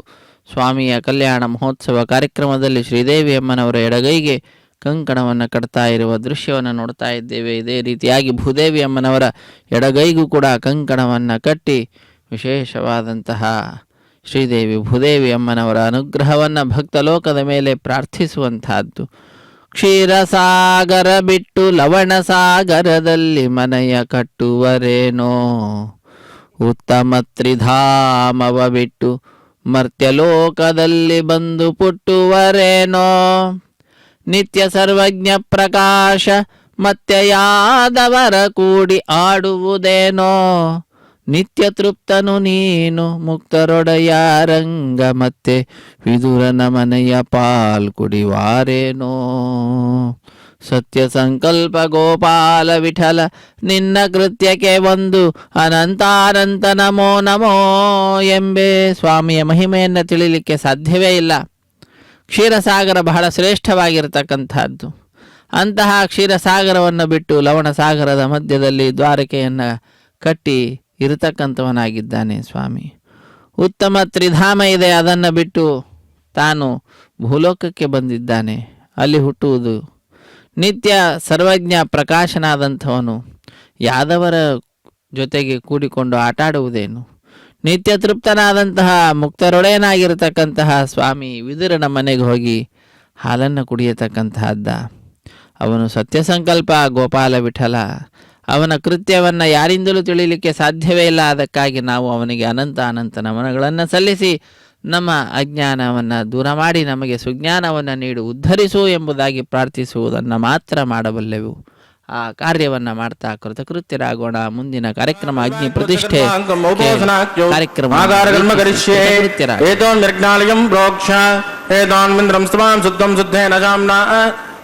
ಸ್ವಾಮಿಯ ಕಲ್ಯಾಣ ಮಹೋತ್ಸವ ಕಾರ್ಯಕ್ರಮದಲ್ಲಿ ಶ್ರೀದೇವಿ ಅಮ್ಮನವರ ಎಡಗೈಗೆ ಕಂಕಣವನ್ನು ಕಟ್ತಾ ಇರುವ ದೃಶ್ಯವನ್ನು ನೋಡ್ತಾ ಇದ್ದೇವೆ. ಇದೇ ರೀತಿಯಾಗಿ ಭೂದೇವಿ ಅಮ್ಮನವರ ಎಡಗೈಗೂ ಕೂಡ ಕಂಕಣವನ್ನು ಕಟ್ಟಿ ವಿಶೇಷವಾದಂತಹ ಶ್ರೀದೇವಿ ಭೂದೇವಿ ಅಮ್ಮನವರ ಅನುಗ್ರಹವನ್ನು ಭಕ್ತಲೋಕದ ಮೇಲೆ ಪ್ರಾರ್ಥಿಸುವಂತಹದ್ದು. ಕ್ಷೀರಸಾಗರ ಬಿಟ್ಟು ಲವಣ ಸಾಗರದಲ್ಲಿ ಮನೆಯ ಕಟ್ಟುವರೇನೋ, ಉತ್ತಮ ತ್ರಿಧಾಮವ ಬಿಟ್ಟು ಮರ್ತ್ಯಲೋಕದಲ್ಲಿ ಬಂದು ಪುಟ್ಟುವರೇನೋ, ನಿತ್ಯ ಸರ್ವಜ್ಞ ಪ್ರಕಾಶ ಮತ್ತೆ ಯಾದವರ ಕೂಡಿ ಆಡುವುದೇನೋ, ನಿತ್ಯ ತೃಪ್ತನು ನೀನು ಮುಕ್ತರೊಡೆಯ ರಂಗ ಮತ್ತೆ ವಿದುರನ ಮನೆಯ ಪಾಲ್ ಕುಡಿವಾರೇನೋ. ಸತ್ಯ ಸಂಕಲ್ಪ ಗೋಪಾಲ ವಿಠಲ ನಿನ್ನ ಕೃತ್ಯಕ್ಕೆ ಒಂದು ಅನಂತಾನಂತ ನಮೋ ನಮೋ ಎಂಬೆ. ಸ್ವಾಮಿಯ ಮಹಿಮೆಯನ್ನು ತಿಳಿಲಿಕ್ಕೆ ಸಾಧ್ಯವೇ ಇಲ್ಲ. ಕ್ಷೀರಸಾಗರ ಬಹಳ ಶ್ರೇಷ್ಠವಾಗಿರತಕ್ಕಂಥದ್ದು. ಅಂತಹ ಕ್ಷೀರಸಾಗರವನ್ನು ಬಿಟ್ಟು ಲವಣಸಾಗರದ ಮಧ್ಯದಲ್ಲಿ ದ್ವಾರಕೆಯನ್ನು ಕಟ್ಟಿ ಇರತಕ್ಕಂಥವನಾಗಿದ್ದಾನೆ ಸ್ವಾಮಿ. ಉತ್ತಮ ತ್ರಿಧಾಮ ಇದೆ, ಅದನ್ನು ಬಿಟ್ಟು ತಾನು ಭೂಲೋಕಕ್ಕೆ ಬಂದಿದ್ದಾನೆ. ಅಲ್ಲಿ ಹುಟ್ಟುವುದು ನಿತ್ಯ ಸರ್ವಜ್ಞ ಪ್ರಕಾಶನಾದಂಥವನು ಯಾದವರ ಜೊತೆಗೆ ಕೂಡಿಕೊಂಡು ಆಟಾಡುವುದೇನು? ನಿತ್ಯ ತೃಪ್ತನಾದಂತಹ ಮುಕ್ತರೊಡೆಯನಾಗಿರತಕ್ಕಂತಹ ಸ್ವಾಮಿ ವಿದುರನ ಮನೆಗೆ ಹೋಗಿ ಹಾಲನ್ನು ಕುಡಿಯತಕ್ಕಂತಹದ್ದ. ಅವನು ಸತ್ಯಸಂಕಲ್ಪ ಗೋಪಾಲ ವಿಠಲ. ಅವನ ಕೃತ್ಯವನ್ನು ಯಾರಿಂದಲೂ ತಿಳಿಯಲಿಕ್ಕೆ ಸಾಧ್ಯವೇ ಇಲ್ಲ. ಅದಕ್ಕಾಗಿ ನಾವು ಅವನಿಗೆ ಅನಂತ ಅನಂತ ನಮನಗಳನ್ನು ಸಲ್ಲಿಸಿ ನಮ್ಮ ಅಜ್ಞಾನವನ್ನು ದೂರ ಮಾಡಿ ನಮಗೆ ಸುಜ್ಞಾನವನ್ನು ನೀಡು, ಉದ್ಧರಿಸು ಎಂಬುದಾಗಿ ಪ್ರಾರ್ಥಿಸುವುದನ್ನು ಮಾತ್ರ ಮಾಡಬಲ್ಲೆವು. ಆ ಕಾರ್ಯವನ್ನು ಮಾಡ್ತಾ ಕೃತಕೃತ್ಯರಾಗೋಣ. ಮುಂದಿನ ಕಾರ್ಯಕ್ರಮ ಅಗ್ನಿ ಪ್ರತಿಷ್ಠೆ ಕಾರ್ಯಕ್ರಮ.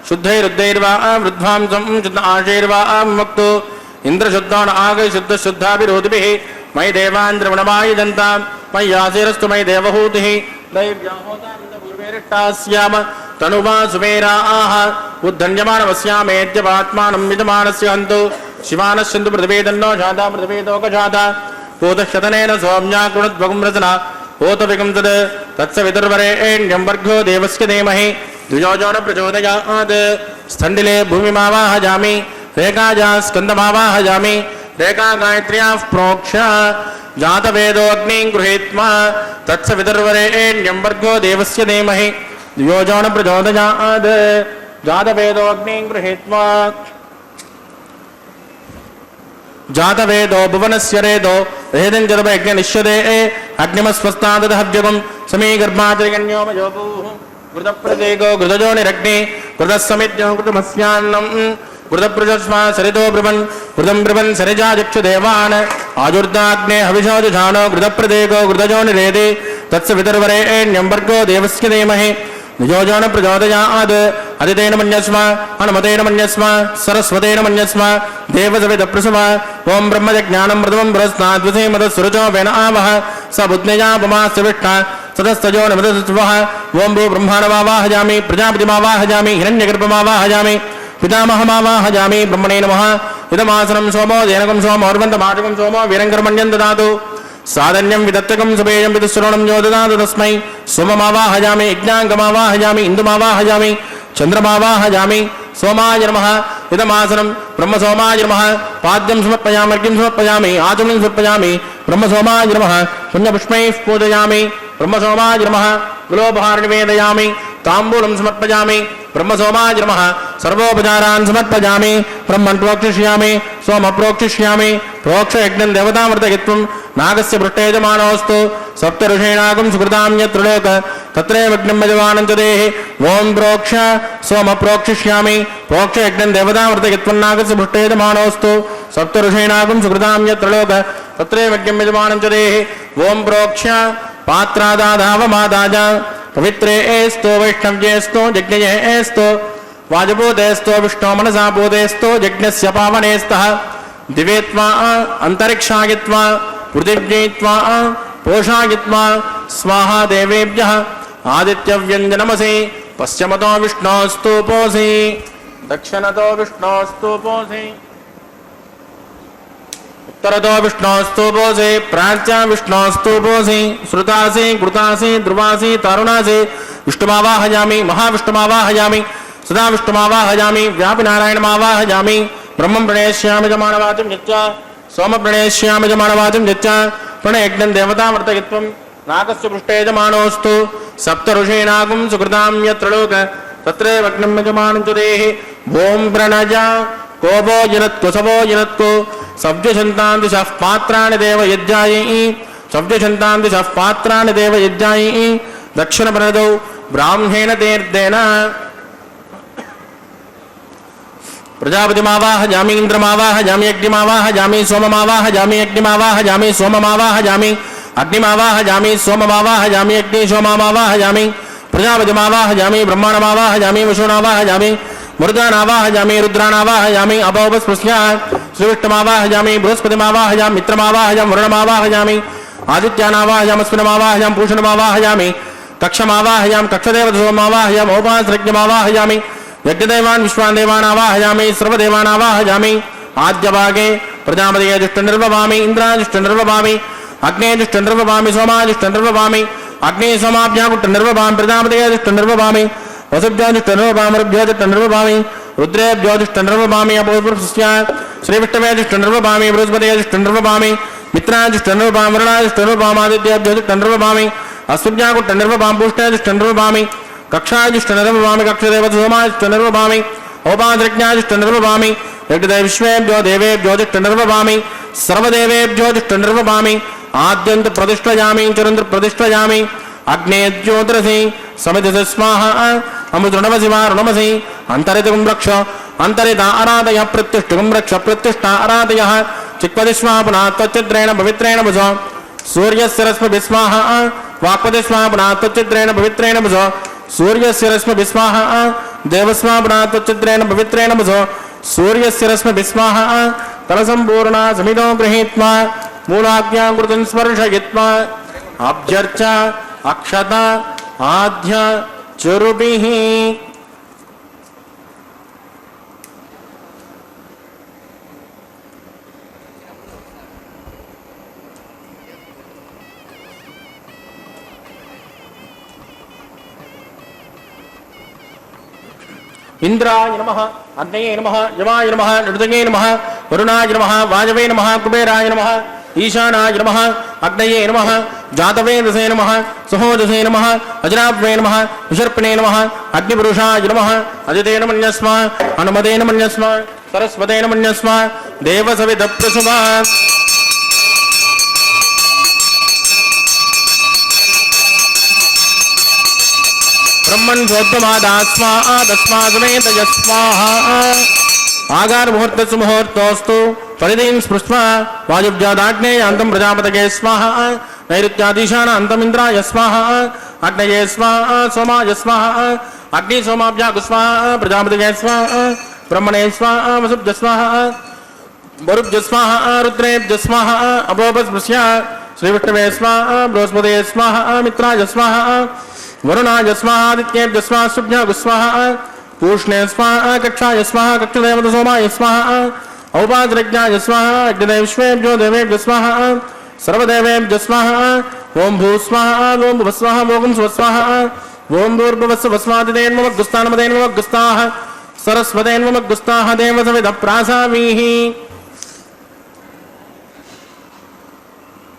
ಶುದ್ಧೈರುದ್ಧೈರ್ವಾ ವೃದ್ಧಾಂಸಂ ಶುದ್ಧ ಆಶೈರ್ವಾ ಮುಕ್ತು ಇಂದ್ರ ಶುದ್ಧಾನ್ ಆಗ ಶುದ್ಧ ಶುದ್ಧಾಭಿರೋಧಿಭಿಃ ಮೈ ದೇವಾಂದ್ರವಣಮಾಯುಧಂತ ಮಯ್ಯಾಸಿರಸ್ತು ಮೈ ದೇವಹೂತಿಃ ದೈವ್ಯಾಹೋತಾನಂದಪೂರ್ವೇರಿಷ್ಟಾಸ್ಯಾಮ ತನುವಾ ಸುಮೇರಾಃ ಉದ್ಧನ್ಯಮಾನವಸ್ಯಾಮೇತ್ಯವಾತ್ಮಾನಂ ವಿದಮಾನಸ್ಯ ಹಂತು ಶಿವಾನಶ್ಯಂತು ಪೃಥಿವೇದನ್ನೋ ಶಾತಾ ಪೃಥಿವೇದೋಕಶಾತಾ ಭೂತಶತನೇನ ಸೌಮ್ಯಾ ಕೃಣದ್ವಗುಂ ರಚನಾ ಹೋತವಿಗಂ ತದ್ ತತ್ಸವಿತುರ್ವರೆಣ್ಯಂ ವರ್ಗೋ ದೇವಸ್ಯ ಧೀಮಹಿ ದ್ವಿಜೋಜೋನ ಪ್ರಚೋದಯಾತ್. ಸ್ಥಂಡಿಲೆ ಭೂಮಿಮಾವಾಹಜಾಮಿ ರೇಖಾಜಾ ಸ್ಕಂದಮಾವಾಹಜಾಮಿ ರೇಖಾ ಗಾಯತ್ರ್ಯಾಃ ಪ್ರೋಕ್ಷ ಜಾತವೇದೋ ಅಗ್ನಿಂ ಗೃಹೀತ್ವಾ ತತ್ಸವಿತುರ್ವರೆಣ್ಯಂ ವರ್ಗೋ ದೇವಸ್ಯ ಧೀಮಹಿ ದ್ವಿಜೋಜೋನ ಪ್ರಚೋದಯಾತ್. ಜಾತವೇದೋ ಅಗ್ನಿಂ ಗೃಹೀತ್ವಾ ಜಾತವೇದೋ ಭುವನಸ್ಯ ರೇದೋ ರೇದಂಜರವ ಯಜ್ಞ ನಿಶ್ಯದೇ ಅಗ್ನಿಮಸ್ವಸ್ತಾದದ ಹವ್ಯಗಂ ಸಮೀಗರ್ಭಾತಿಗಣ್ಯೋ ಮಜೋಭೂಃ ಕೃತಪ್ರದೇಗೋ ಕೃತಜೋ ನಿರಗ್ನಿ ಕೃತಸ್ಸಮಿತ್ಯೋ ಕೃತಮಸ್ಯಾನ್ನಂ ಕೃತಪ್ರಜಸ್ವಾ ಸರಿತೋ ಬ್ರವನ್ ಕೃತಂ ಬ್ರವನ್ ಸರಿಜಾಜಕ್ಷು ದೇವಾನ್ ಆಜುರ್ದಾಗ್ನೇ ಹವಿಷೋ ಜುಷಾಣೋ ಕೃತಪ್ರದೇಗೋ ಕೃತಜೋ ನಿರೇದೆ ತತ್ಸವಿತರ್ವರೆಣ್ಯಂ ವರ್ಗೋ ದೇವಸ್ಯ ಧೀಮಹಿ ನಿಜೋಜಾನ ಪ್ರಚೋದಯಾತ್. ಅದಿತೇನ ಮನ್ಯಸ್ಮ ಹನುಮತೇನ ಮನ್ಯಸ್ಮ ಸರಸ್ವತೇನ ಮನ್ಯಸ್ಮ ದೇವಸವಿತ ಪ್ರಸವ ಓಂ ಬ್ರಹ್ಮಜ್ಞಾನಂ ಪ್ರಥಮಂ ಬೃಹಸ್ತಾದ್ವಸೇ ಮದಸುರಜೋ ವೇನ ಆವಹ ಸ ಬುದ್ಧಯಾಪಮಾಸ್ಯ ವಿಷ್ಣ ಸದಸ್ತಜೋ ನಮದಸ್ವಃ ಓಂ ಭೂ ಬ್ರಹ್ಮಾಣಮಾವಾಹಜಾಮಿ ಪ್ರಜಾಪತಿಮಾವಾಹಜಾಮಿ ಹಿರಣ್ಯಗರ್ಭಮಾವಾಹಜಾಮಿ ಪಿತಾಮಹಮಾವಾಹಜಾಮಿ ಬ್ರಹ್ಮಣೇ ನಮಃ. ಇದಮಾಸನಂ ಸೋಮೋ ದೇನಕಂ ಸೋಮೋರ್ವಂತಮಾಟಕಂ ಸೋಮೋ ವೀರಂಕರ್ಮಣ್ಯಂ ದದಾತು ಸಾಧನ್ಯಂ ವಿದತ್ತಕಂ ಸುಬೇಯಂ ವಿದುಶ್ರವಣಂ ಯೋ ದದಾತು ತಸ್ಮೈ ಸೋಮಮಾವಾಹಜಾಮಿ ಯಜ್ಞಾಂಗಮಾವಾಹಜಾಮಿ ಇಂದುಮಾವಾಹಜಾಮಿ ಚಂದ್ರಮಾವಾಹಜಾಮಿ ಸೋಮಾಯ ನಮಃ. ಇದಮಾಸನಂ ಬ್ರಹ್ಮಸೋಮಾಯ ನಮಃ. ಪಾದ್ಯಂ ಸಮರ್ಪಯಾಮಿ ಅರ್ಘ್ಯಂ ಸಮರ್ಪಯಾಮಿ ಆಚಮನಂ ಸಮರ್ಪಯಾಮಿ ಬ್ರಹ್ಮಸೋಮಾಯ ನಮಃ. ಪುಣ್ಯಪುಷ್ಪೈಃ ಪೂಜಯಾಮಿ ಬ್ರಹ್ಮಸೋಮಾಯ ನಮಃ. ಗುಲೋಪಹಾರ ನಿವೇದಯಾಮಿ ತಾಂಬೂಲಂ ಸಮರ್ಪಯಾಮಿ ಬ್ರಹ್ಮಸೋಮಾಯ ನಮಃ. ಸರ್ವೋಪಚಾರಾನ್ ಸಮರ್ಪಯಾಮಿ ಬ್ರಹ್ಮನ್ ಪ್ರೋಕ್ಷಿಷ್ಯಾಮಿ ಸೋಮ ಪ್ರೋಕ್ಷಿಷ್ಯಾಮಿ. ಪ್ರೋಕ್ಷ ಯಜ್ಞಂ ದೇವತಾಮೃತಗಿತ್ವಂ ನಾಗಸ್ಯ ಪೃಷ್ಟೇಜಮಾನೋಸ್ತು ಸಪ್ತ ಋಷೀಣಾಗಂ ಸುಕೃತಾಂ ಯತ್ರ ಲೋಕ ತತ್ರೈವ ಯಜ್ಞಂ ಯಜಮಾನಂ ಚ ದೇಹಿ. ಓಂ ಪ್ರೋಕ್ಷ ಸೋಮ ಪ್ರೋಕ್ಷಿಷ್ಯಾಮಿ ಪ್ರೋಕ್ಷ ಯಜ್ಞಂ ದೇವತಾಮೃತಗಿತ್ವಂ ನಾಗಸ್ಯ ಪೃಷ್ಟೇಜಮಾನೋಸ್ತು ಸಪ್ತ ಋಷೀಣಾಗಂ ಸುಕೃತಾಂ ಯತ್ರ ಲೋಕ ತತ್ರೈವ ಯಜ್ಞಂ ಯಜಮಾನಂ ಚ ದೇಹಿ. ಓಂ ಪ್ರೋಕ್ಷ ಪಾತ್ರಾದಾಧಾವಮಾದಾಜ ಪವಿತ್ರೇ ಏಸ್ತೋ ವೈಷ್ಣವ್ಯೇಸ್ತೋ ಯಜ್ಞಯೇಸ್ತೋ ವಾಜಭೂತೇಸ್ತೋ ವಿಷ್ಣೋ ಮನಸಾ ಭೂತೇಸ್ತೋ ಯಜ್ಞಸ್ಯ ಪಾವನೇಸ್ತಃ. ದಿವೇತ್ವಾ ಅಂತರಿಕ್ಷಾಗಿತ್ವಾ ಪೃಥಿವ್ಯೈತ್ವಾ ಪೋಷಾಗಿತ್ವಾ ಸ್ವಾಹಾ ದೇವೇಭ್ಯಃ ಆದಿತ್ಯವ್ಯಂಜನಮಸಿ ಪಶ್ಚಿಮತೋ ವಿಷ್ಣೋಸ್ತೂಪೋಸಿ ದಕ್ಷಿಣತೋ ವಿಷ್ಣೋಸ್ತೂಪೋಸಿ ಉತ್ತರತೋ ವಿಷ್ಣೋಸ್ತೂಪೋಸಿ ಪ್ರಾಚ್ಯ ವಿಷ್ಣೋಸ್ತೂಪೋಸಿ ಶ್ರುತಾಸಿ ಕೃತಾಸಿ ಧ್ರುವಾಸಿ ತಾರುಣಾಸಿ ವಿಷ್ಣುಮಾವಾಹಯಾಮಿ ಮಹಾವಿಷ್ಣುಮಾವಾಹಯಾಮಿ ಸದಾ ವಿಷ್ಣುಮಾವಾಹಯಾಮಿ ವ್ಯಾಪಿನಾರಾಯಣಮಾವಾಹಯಾಮಿ ಬ್ರಹ್ಮಂ ಪ್ರಣೇಷ್ಯಾಮಿ ಜಮಾನವಾತಿಂ ನಿತ್ಯ ಸೋಮ ಪ್ರಣೇಷ್ಯಾಮಿ ಜಮಾನವಾತಿಂ ನಿತ್ಯ ಪ್ರಣಯಜ್ಞಂ ದೇವತಾಮೃತಗಿತ್ವಂ ನಾಗಸ್ಯ ಪೃಷ್ಠೇ ಯಜಮಾನೋಸ್ತು ಸಪ್ತ ಋಷೀಣಾಗಂ ಸುಕೃತಾಂ ಯತ್ರ ಲೋಕ ತತ್ರೈವ ಯಜ್ಞಂ ಯಜಮಾನಂ ಚ ದೇಹಿ. ಓಂ ಪ್ರಣಜ ಕೋಪೋ ಜಿನತ್ಕುಸವೋ ಜಿನತ್ಕು ಸವ್ಯಶಂತಾಂದಿಶಃ ಪಾತ್ರಾಣಿ ದೇವ ಯಜ್ಜಾಯಿ ಸವ್ಯಶಂತಾಂದಿಶಃ ಪಾತ್ರಾಣಿ ದೇವ ಯಜ್ಜಾಯಿ. ದಕ್ಷಿಣ ಪ್ರಣದೌ ಬ್ರಾಹ್ಮೇಣ ತೀರ್ಥೇನ ಪ್ರಜಾಪತಿಮಾವಾಹಜಾಮಿ ಇಂದ್ರಮಾವಾಹಜಾಮಿ ಯಜ್ಞಮಾವಾಹಜಾಮಿ ಸೋಮಮಾವಾಹಜಾಮಿ ಯಜ್ಞಮಾವಾಹಜಾಮಿ ಸೋಮಮಾವಾಹಜಾಮಿ ಅಗ್ನಿಮಾವಾಹಜಾಮಿ ಸೋಮಮಾವಾಹಜಾಮಿ ಅಗ್ನಿ ಸೋಮಮಾವಾಹಜಾಮಿ ಪ್ರಜಾಪತಿಮಾವಾಹಜಾಮಿ ಬ್ರಹ್ಮಾಣಮಾವಾಹಜಾಮಿ ವಶುಣಾವಾಹಜಾಮಿ मुरुदानावाहयामि रुद्रानावाहयामि अभवस्पृश्यात् श्रीविष्णुमावाहयामि बृहस्पतिमावाहयामि मित्रमावाहयामि वरुणमावाहयामि आदित्यानावाहयामि अश्विनमावाहयामि पूषणमावाहयामि कक्षमावाहयामि कक्षदेवधूमावाहयामि औपासरज्ञमावाहयामि यज्ञदेवान् विश्वान् देवानावाहयामि सर्वदेवानावाहयामि आद्यभागे प्रजापतये जुष्टनिर्ववामि इन्द्राजुष्टनिर्ववामि अग्नेजुष्टनिर्ववामि सोमाजुष्टनिर्ववामि अग्ने सोमाभ्यागुष्टनिर्ववामि प्रजापतये जुष्टनिर्ववामि वसुभ्याजुष्टनिर्ववामि रुभ्याजुष्टनिर्ववामि रुद्रेभ्योजुष्टनिर्ववामि अपोस्पृश्यात् श्रीविष्णवे जुष्टनिर्ववामि बृहस्पतये जुष्टनिर्ववामि मित्राजुष्टनिर्ववामि वरुणाजुष्टनिर्ववामि आदित्याभ्योजुष्टनिर्ववामि अश्विभ्यागुष्टनिर्ववामि पूष्णाजुष्टनिर्ववामि कक्षाजुष्टनिर्ववामि कक्षदेवधूमाजुष्टनिर्ववामि औपासरज्ञाजुष्टनिर्ववामि यज्ञदेव विश्वेभ्यो देवेभ्यो जुष्टनिर्ववामि सर्वदेवेभ्यो जुष्टनिर्ववामि आद्यन्त प्रतिष्ठयामि चरन्त्र प्रतिष्ठयामि अग्ने ज्योतिरसि समिधसे स्वाहा अमुद्रणमसि वा ऋणमसि अन्तरितगुं रक्ष अन्तरिता आराधयः प्रत्युष्टगुं रक्ष प्रत्युष्टा आराधयः चिक्पदि स्वाहा पुनः त्वच्चिद्रेण पवित्रेण भुज सूर्यस्य रश्मिभिः स्वाहा वाक्पदि स्वाहा पुनः त्वच्चिद्रेण पवित्रेण भुज सूर्यस्य रश्मिभिः स्वाहा देवस्वाहा पुनः त्वच्चिद्रेण पवित्रेण भुज सूर्यस्य रश्मिभिः स्वाहा कलसम्पूर्णा समितो गृहीत्वा मूलाज्ञां कृतं स्पर्शयित्वा अभ्यर्च अक्षत आद्य चरुभिः इंद्राय नमः अग्नये नमः यमाय नमः नृतये नमः वरुणाय नमः वायवे नमः कुबेराय नमः ईशानाय नमः अग्नये नमः जातवेदसे नमः सहोदसे नमः अजराभ्ये नमः विसर्पणे नमः अग्निपुरुषाय नमः अजितेन मन्यस्म हनुमतेन मन्यस्म सरस्वतेन मन्यस्म देवसविदप्रसुवा ब्रह्मन् सोद्भमादास्मादस्मासमेतयस्वाहा आगार मुहूर्तस्य मुहूर्तोऽस्तु परिधिं स्पृष्ट्वा वायुव्यादाग्नेयान्तं प्रजापतये स्वाहा नैऋत्यादीशानान्तम् इन्द्राय स्वाहा अग्नये स्वाहा सोमाय स्वाहा अग्नि सोमाभ्यागु स्वाहा प्रजापतये स्वाहा ब्रह्मणे स्वाहा वसुभ्य स्वाहा वरुभ्य स्वाहा रुद्रेभ्य स्वाहा अभोपस्पृश्यात् श्रीविष्णवे स्वाहा बृहस्पतये स्वाहा मित्राय स्वाहा वरुणाय स्वाहा आदित्येभ्य स्वाहा शुभ्यागु स्वाहा पूष्णे स्वाहा कक्षाय स्वाहा कक्षदेवतसोमाय स्वाहा औपासरज्ञाय स्वाहा यज्ञदेव विश्वेभ्यो देवेभ्यो स्वाहा सर्वदेवेभ्यो स्वाहा ओं भू स्वाहा ओं भुवः स्वाहा ओं स्वः स्वाहा ओं भूर्भुवस्सुवः स्वाहा सरस्वतेन्वमग्गुस्ताः देवसविदप्रासावीः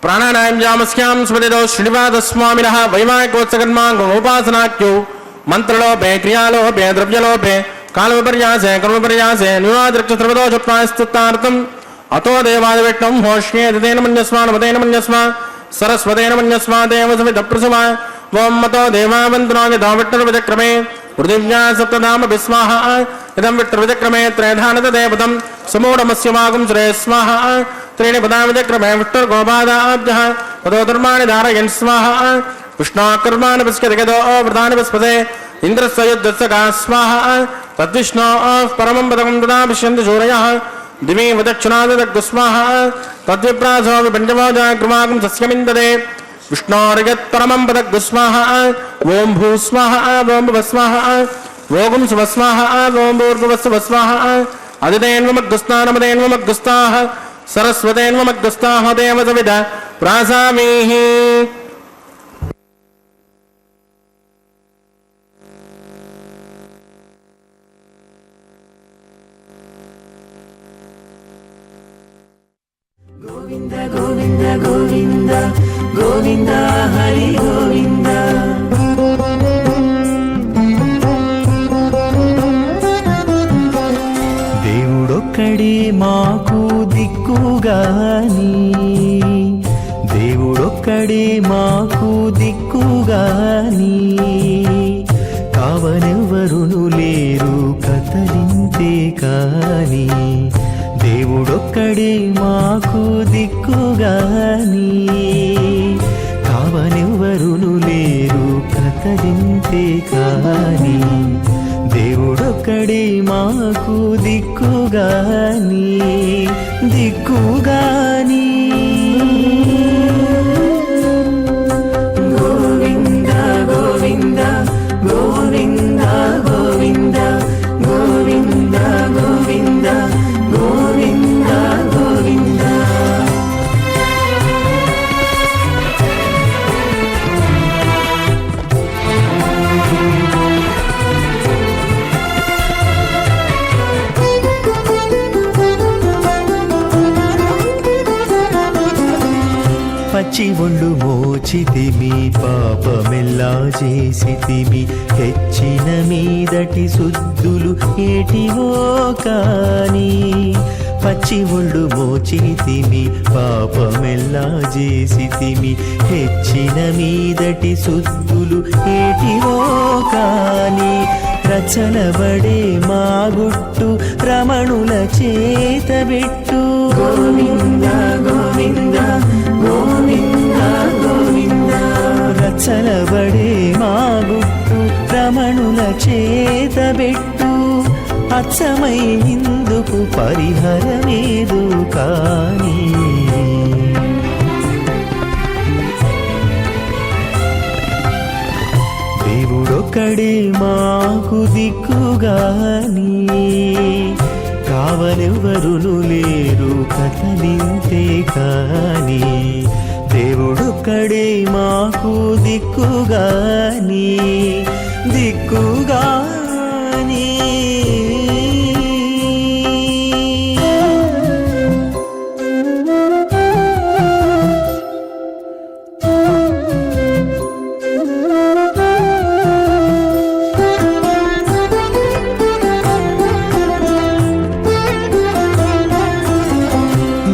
प्राणानायामस्यां स्मृतितो श्रीनिवासस्वामिनः वैवाहिकोत्सकर्माङ्गोपासनाख्यो मन्त्रलोभे क्रियालोभे द्रव्यलोभे कालविपर्यासे कर्मविपर्यासे न्यूनादृक्षत्रवदोषप्रायश्चित्तार्थम् अतो देवाय विष्णुं होष्येत तेन मन्यस्मा नमतेन मन्यस्मा सरस्वतेन मन्यस्मा देवसविदप्रसुवा वों मतो देवावन्तनो यथा विष्णुर्विचक्रमे पृथिव्या सप्तधाम विस्वाहा इदं विष्णुर्विचक्रमे त्रयधानतदेवतं समूढमस्यमागं श्रे स्वाहा त्रीणि पदा विचक्रमे विष्णुर्गोपादाभ्यः ततो धर्माणि धारयन् स्वाहा विष्णोकर्माणि पश्यति गतो वृतानि पस्पते इन्द्रस्य युद्धस्य का स्वाहा तद्विष्णोः परमं पदकं तदा पश्यन्ति सूरयः दिवि वदक्षिणादिदग्धु स्वाहा तद्विप्रासो विपञ्चमोजा कृमाकं सस्यमिन्दते विष्णोर्यत्परमं पदग्धु स्वाहा ओं भू स्वाहा ओं भुवः स्वाहा ओं स्वः स्वाहा ओं भूर्भुवस्सुवः स्वाहा अदितेन्वमग्गुस्तानमदेन्वमग्गुस्ताः सरस्वतेन्वमग्गुस्ताः देवसविद प्रासामीः गोविंद गोविंद गोविंद गोविंद हरि गोविंद దేవుడొక్కడే మాకు దిక్కుగాని దేవుడొక్కడే మాకు దిక్కుగాని కావనెవరును లేరు కతలింతే కాని దేవుడొక్కడే మాకు దిక్కుగాని కావనెవరును లేరు కతలింతే కాని దేవుడొక్క దేవుడొక్కడే మాకు దిక్కుగాని దిక్కుగాని గోవింద గోవింద గోవింద గోవింద గోవింద గోవింద గోవింద గోవింద. పచ్చి ఒళ్ళు మోచితిమి పాపమెల్లా చేసితిమి తెచ్చిన మీదటి శుద్ధులు ఏటివో కాని పచ్చి ఒళ్ళు మోచితిమి పాపమెల్లా చేసితిమి తెచ్చిన మీదటి శుద్ధులు ఏటివో కాని రచనబడే మా గుట్టు రమణుల చేతబెట్టు గోవింద గోవింద గోవింద గోవింద. రచనబడే మా గుట్టు రమణుల చేతబెట్టు అచ్చమై ఇందుకు పరిహరమేదు కాని దేవుడొక్కడే మాకు దిక్కుగాని కావలెవ్వరును లేరు కథలింతే కాని దేవుడొక్కడే మాకు దిక్కుగాని దిక్కుగాని.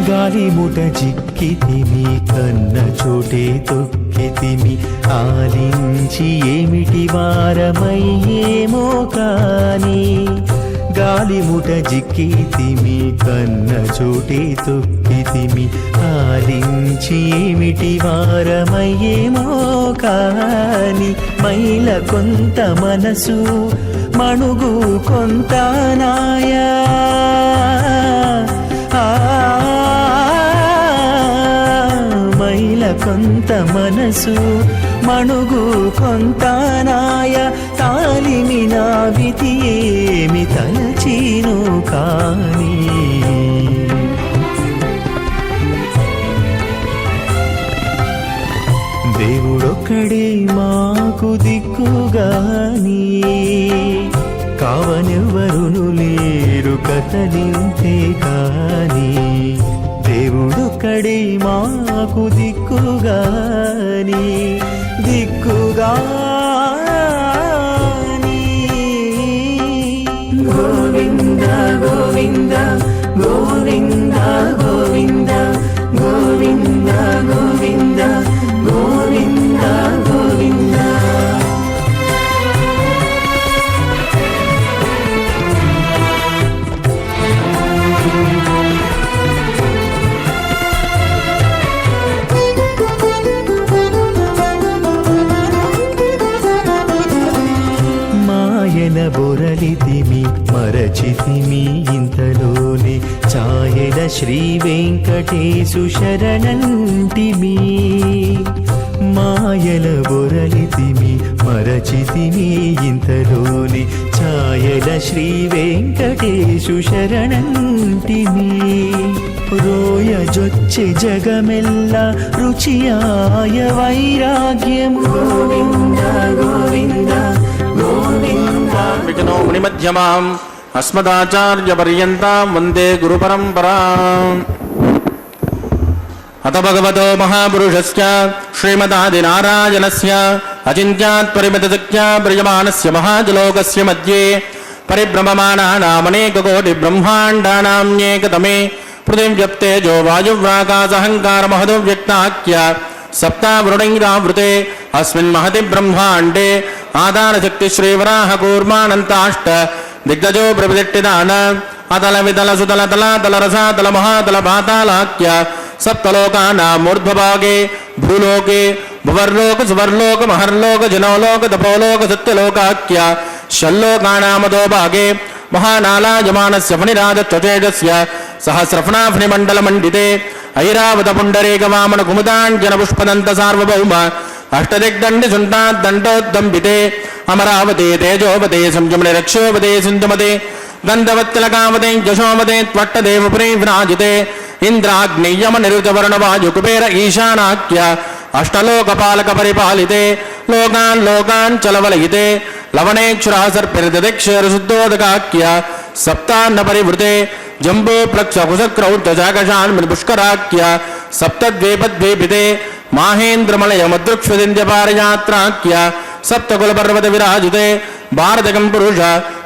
గాలిముట చిక్కితిమి కన్న చోటే తొక్కితిమి ఆలించి ఏమిటి వారమయ్యేమో కాని గాలిముట జిక్కితిమి కన్న చోటే తొక్కితిమి ఆలించి ఏమిటి వారమయ్యేమో కాని మైల కొంత మనసు మణుగు కొంత నాయా మైల కొంత మనసు మణుగు కొంత నాయ తాలిమి నా విధి ఏమి తలచీను కాని దేవుడొక్కడే మాకు దిక్కుగాని కావనెవ్వరును లేరు కథలింతే కాని దేవుడొక్కడే మాకు దిక్కుగాని దిక్కుగాని. గోవింద గోవింద గోవింద గోవింద గోవింద గోవింద గోవింద గోవింద. మాయల బొరలితిమి మరచితిమి ఇంతలోనే ఛాయల శ్రీ వెంకటేశు శరణంటిమి మాయల బొరలితిమి మరచితిమి ఇంతలోనే ఛాయల శ్రీ వెంకటేశు శరణంటిమి రోయజొచ్చె జగమెల్ల రుచియాయ వైరాగ్యము గోవింద గోవింద గోవింద. విఘ్నో మునిమధ్యమాం అస్మదాచార్యపర్యంతాం వందే గురుపరంపరాం. అత భగవతో మహాపురుషస్య శ్రీమదాదినారాయణస్య అచింత్యాత్ పరిమితశక్త్య ప్రియమాణస్య మహాజలోకస్య మధ్యే పరిభ్రమమాణానామనేకకోటి బ్రహ్మాండానామ్యేకతమే పృథివ్యప్తేజో వాయువ్రాకాశహంకారమహదవ్యక్తాఖ్య సప్తావృణైరావృతే అస్మిన్ మహతి బ్రహ్మాండే ఆధారశక్తి శ్రీవరాహకూర్మానంతాష్ట దిగ్గజో ప్రవిదిట్టిదాన అతల వితల సుతల తలాతల రసాతల మహాతల పాతాళాఖ్య సప్తలోకానామూర్ధ్వభాగే భూలోకే భువర్లోక సువర్లోక మహర్లోక జనోలోక తపోలోక సత్యలోకాఖ్య शल्लोकानामतो भागे महानालायमानस्य फणिराधत्वतेजस्य सहस्रफणाफणिमण्डलमण्डिते ऐरावतपुण्डरीकवामनकुमुदाञ्जनपुष्पदन्त सार्वभौम अष्टदिग्दण्डिसुण्टाद्दण्डोद्दम्बिते अमरावते तेजोवते संयमने रक्षोवते सिन्धुमते गन्धवत्तिलकावते यशोवते त्वट्टदेवपुरे विराजिते इन्द्राग्नेयमनिरुतवर्णवायुकुबेर ईशानाख्य अष्टलोकपालकपरिपालिते लोकान् लोकान् चलवलयिते लवणेक्षुरः सर्पिर्दक्षरशुद्धोदकाख्य सप्तान्नपरिवृते जम्बूप्लक्षकुशक्रौर्ध्वजाकषान्मृपुष्कराख्य सप्तद्वीपद्वीपिते माहेन्द्रमलयमदृक्ष्वदिन्द्यपारयात्राख्य सप्तकुलपर्वतविराजिते भारतकं पुरुष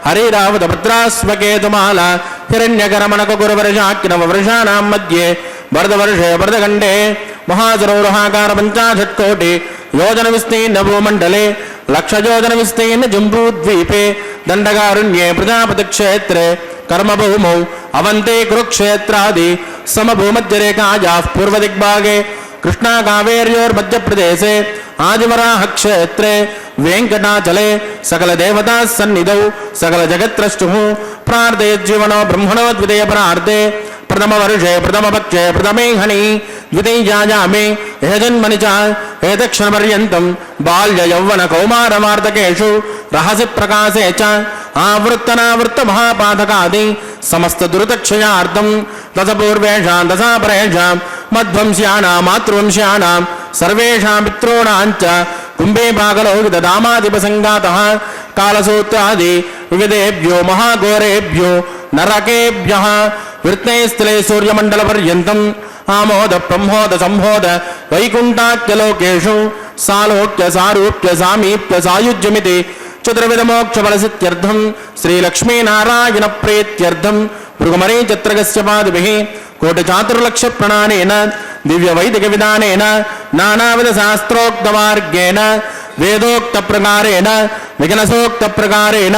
हरिरावतभद्रास्वकेतुमाला हिरण्यकरमणकगुरुवर्षाख्यनववर्षाणां मध्ये वरदवर्षे वरदखण्डे महासरोवरहाकार पञ्चाशत्कोटि योजनविस्तीर्णभूमण्डले लक्षयोजनविस्तीर्ण जम्बूद्वीपे दण्डकारण्ये प्रजापतिक्षेत्रे कर्मभूमौ अवन्ते कुरुक्षेत्रादि समभूमध्यरेखायाः पूर्वदिग्भागे कृष्णा कावेर्योर्मध्यप्रदेशे आदिवराहक्षेत्रे वेङ्कटाचले सकलदेवताः सन्निधौ सकलजगत्त्रष्टुः प्रार्थयज्जीवनो ब्रह्मणो द्वितीयपरार्धे प्रथमवर्षे प्रथमपक्षे प्रथमेहनि द्वितीयायामे एजन्मनि च एतक्षणपर्यन्तं बाल्ययौवनकौमारवार्धकेषु रहसि प्रकाशे च आवृत्तनावृत्तमहापातकादि समस्तदुरितक्षयार्थं दशपूर्वेषां दशापरेषां मध्वंस्याणां मातृवंश्याणां सर्वेषां पितॄणां च कुम्भे भागलौकितदामादिपसङ्गातः कालसूत्रादि विविधेभ्यो महाघोरेभ्यो नरकेभ्यः वृत्तैस्थले सूर्यमण्डलपर्यन्तम् आमोद प्रमोद संहोद वैकुण्ठाख्यलोकेषु सालोक्य सारूप्य सामीप्य सायुज्यमिति चतुर्विधमोक्षफलसिद्ध्यर्थं श्रीलक्ष्मीनारायणप्रीत्यर्थं भृगुमरीचित्रकस्य पादिभिः कोटिचातुर्लक्षप्रणानेन दिव्यवैदिकविधानेन नानाविधशास्त्रोक्तमार्गेण वेदोक्तप्रकारेण विघ्नसोक्तप्रकारेण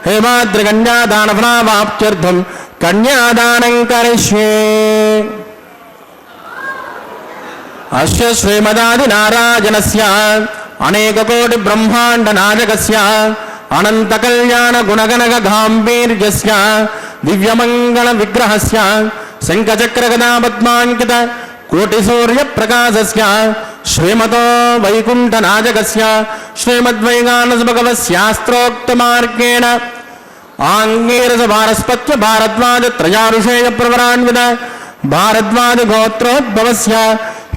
हेमाद्रिकन्यादानफलावाप्त्यर्थं कन्यादानं करिष्ये। अस्य श्रीमदादिनारायणस्य अनेककोटिब्रह्माण्डनायकस्य अनन्तकल्याणगुणगणगाम्भीर्यस्य दिव्यमङ्गलविग्रहस्य शङ्खचक्रगदापद्माङ्कित कोटिसूर्यप्रकाशस्य श्रीमतो वैकुण्ठनायकस्य श्रीमद्वैगानसभगवस्यास्त्रोक्तमार्गेण आङ्गीरसभारस्पत्य भारद्वाजत्रयारुषेयप्रवरान्वित भारद्वाजगोत्रोद्भवस्य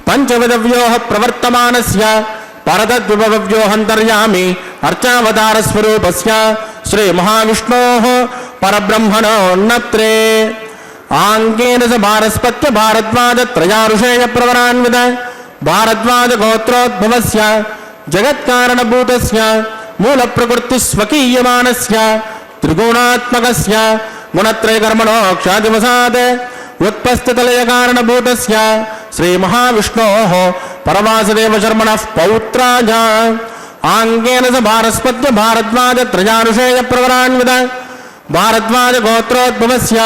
पञ्चविधव्योः प्रवर्तमानस्य परतद्विभवव्योऽन्तर्यामि अर्चावतारस्वरूपस्य श्रीमहाविष्णोः परब्रह्मणोन्नत्रे आङ्गीरसभारस्पत्य भारद्वाजत्रयारुषेयप्रवरान्वित भारद्वाजगोत्रोद्भवस्य जगत्कारणभूतस्य मूलप्रकृतिस्वकीयमानस्य त्रिगुणात्मकस्य गुणत्रयकर्मणोक्षादिवसात् उत्पस्थितलयकारणभूतस्य श्रीमहाविष्णोः परवासुदेवशर्मणः पौत्राय आङ्गेन स भारस्पत्य भारद्वाजत्रयानुषेयप्रवरान्वित भारद्वाजगोत्रोद्भवस्य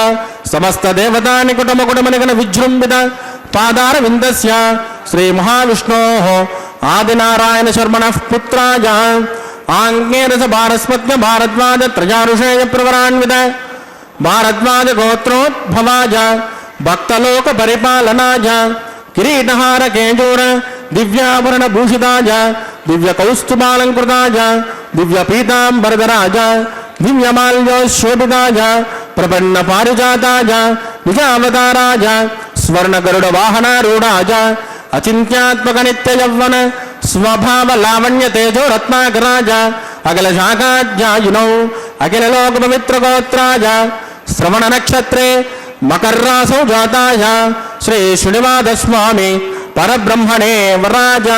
समस्तदेवतानिकुटमकुटमनिगणविजृम्भित पादारविन्दस्य श्रीमहाविष्णोः आदिनारायणशर्मणः पुत्राय आङ्गेन स भारस्पत्य भारद्वाजत्रयानुषेयप्रवरान्वित भारद्वाजगोत्रोद्भवाय भक्तलोकपरिपालनाय किरीटहारकेजूर दिव्याभरणभूषिताय दिव्यकौस्तुभालङ्कृताय दिव्यपीताम्बरधराय दिव्यमाल्योशोभिताय प्रपन्नपारिजाताय निजावताराय स्वर्णगरुडवाहनारूढाय अचिन्त्यात्मकनित्ययौवन स्वभावलावण्यतेजोरत्नाकराय अखिलशाखाध्यायिनौ अखिललोकपवित्रगोत्राय श्रवणनक्षत्रे मकर्रासौ जाताय श्री श्रीनिवासस्वामी परब्रह्मणे वराज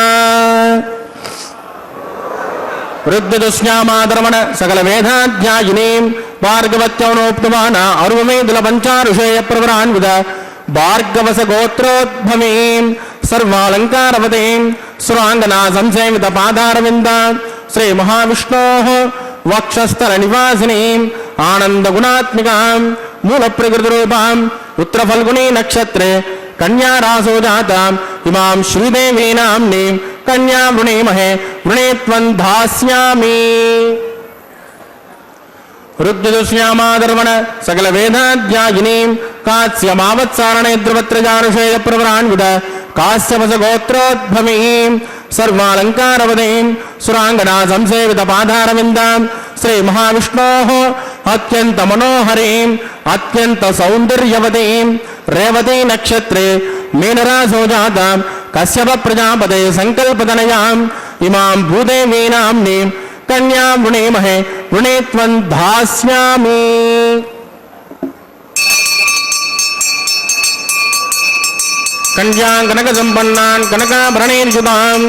वृद्धदुष्यामादरमण सकलवेदाध्यायिनीं भार्गवत्यौनोक्तमान अरुवमेदुलपञ्चारुषेयप्रवरान्वित भार्गवसगोत्रोद्भवीं सर्वालङ्कारवतीं सुराङ्गना संसेवितपादारविन्द श्रीमहाविष्णोः वक्षस्थलनिवासिनीं आनन्दगुणात्मिकां मूलप्रकृतिरूपां उत्तरफल्गुनी नक्षत्रे कन्यारासो जाताम् इमां श्रीदेवी नाम्नीं कन्या वृणीमहे वृणे त्वं धास्यामि। ರುದ್ರಶ್ಯಾಮಾಧರ್ಮಣ ಸಕಲ ವೇದಾಧ್ಯಾಯಿನೀಂ ಕಾಸ್ಯಮಾವತ್ಸಾರಣೆ ಧ್ರುವತ್ರಜಾನುಷೇಯ ಪ್ರವರಾನ್ವಿತ ಕಾಶ್ಯಪಸ ಗೋತ್ರೋದ್ಭವೀಂ ಸರ್ವಾಲಂಕಾರವದೀಂ ಸುರಾಂಗನಾ ಸಂಸೇವಿತ ಪಾದಾರವಿಂದಾಂ ಶ್ರೀ ಮಹಾವಿಷ್ಣೋಃ ಅತ್ಯಂತ ಮನೋಹರೀಂ ಅತ್ಯಂತ ಸೌಂದರ್ಯವತೀಂ ರೇವತಿ ನಕ್ಷತ್ರೇ ಮೀನರಾಸೋ ಜಾತಾಂ ಕಶ್ಯಪ ಪ್ರಜಾಪತೆ ಸಂಕಲ್ಪತನಯಾಂ ಇಮಾಂ ಭೂದೇವೀನಾಂನೀಂ ಕನ್ಯಾಂ ವೃಣೀಮಹೇ ವೃಣೀತ್ವಂ ಧಾಸ್ಯಾಮಿ. ಕನ್ಯಾಂ ಕನಕ ಸಂಪನ್ನಾನ್ ಕನಕಾಭರಣೈರ್ಯುತಾಂ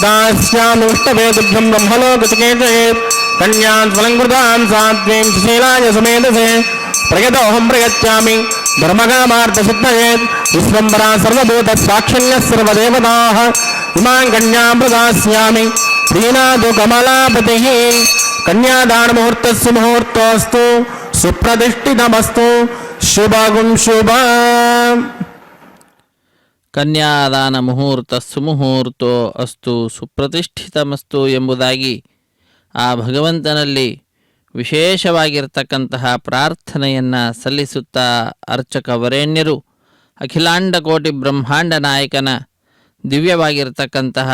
ದಾಸ್ಯಾಮಿ ಇಷ್ಟವೇದುಭ್ಯಂ ಬ್ರಹ್ಮಲೋಕಚಿಕೇತಯೇತ್ ಕನ್ಯಾನ್ ಸ್ವಲಂಕೃತಾಂ ಸಾತ್ವೀಂ ಸುಶೀಲಾಯ ಸಮೇಧಸೆ ಪ್ರಯತೋಹಂ ಪ್ರಯಚ್ಚಾಮಿ ಧರ್ಮಕಾಮಾರ್ಥಸಿದ್ಧಯೇತ್ ವಿಶ್ವಂಬರಾ ಸರ್ವಭೂತ ಸಾಕ್ಷಿಣ್ಯಃ ಸರ್ವದೇವತಾಃ ಇಮಾಂ ಕನ್ಯಾಂ ಪ್ರದಾಸ್ಯಾಮಿ ಪ್ರೀಣಾದು ಕಮಲಾಪತಿಃ. ಕನ್ಯಾದಾನ ಮುಹೂರ್ತಸ್ಸು ಮುಹೂರ್ತೋಸ್ತು ಸುಪ್ರತಿಷ್ಠಿತಮಸ್ತು ಶುಭಗುಂ ಶುಭ. ಕನ್ಯಾದಾನ ಮುಹೂರ್ತ ಸುಮುಹೂರ್ತೋ ಅಸ್ತು ಸುಪ್ರತಿಷ್ಠಿತಮಸ್ತು ಎಂಬುದಾಗಿ ಆ ಭಗವಂತನಲ್ಲಿ ವಿಶೇಷವಾಗಿರ್ತಕ್ಕಂತಹ ಪ್ರಾರ್ಥನೆಯನ್ನು ಸಲ್ಲಿಸುತ್ತಾ ಅರ್ಚಕ ವರೇಣ್ಯರು ಅಖಿಲಾಂಡ ಕೋಟಿ ಬ್ರಹ್ಮಾಂಡ ನಾಯಕನ ದಿವ್ಯವಾಗಿರ್ತಕ್ಕಂತಹ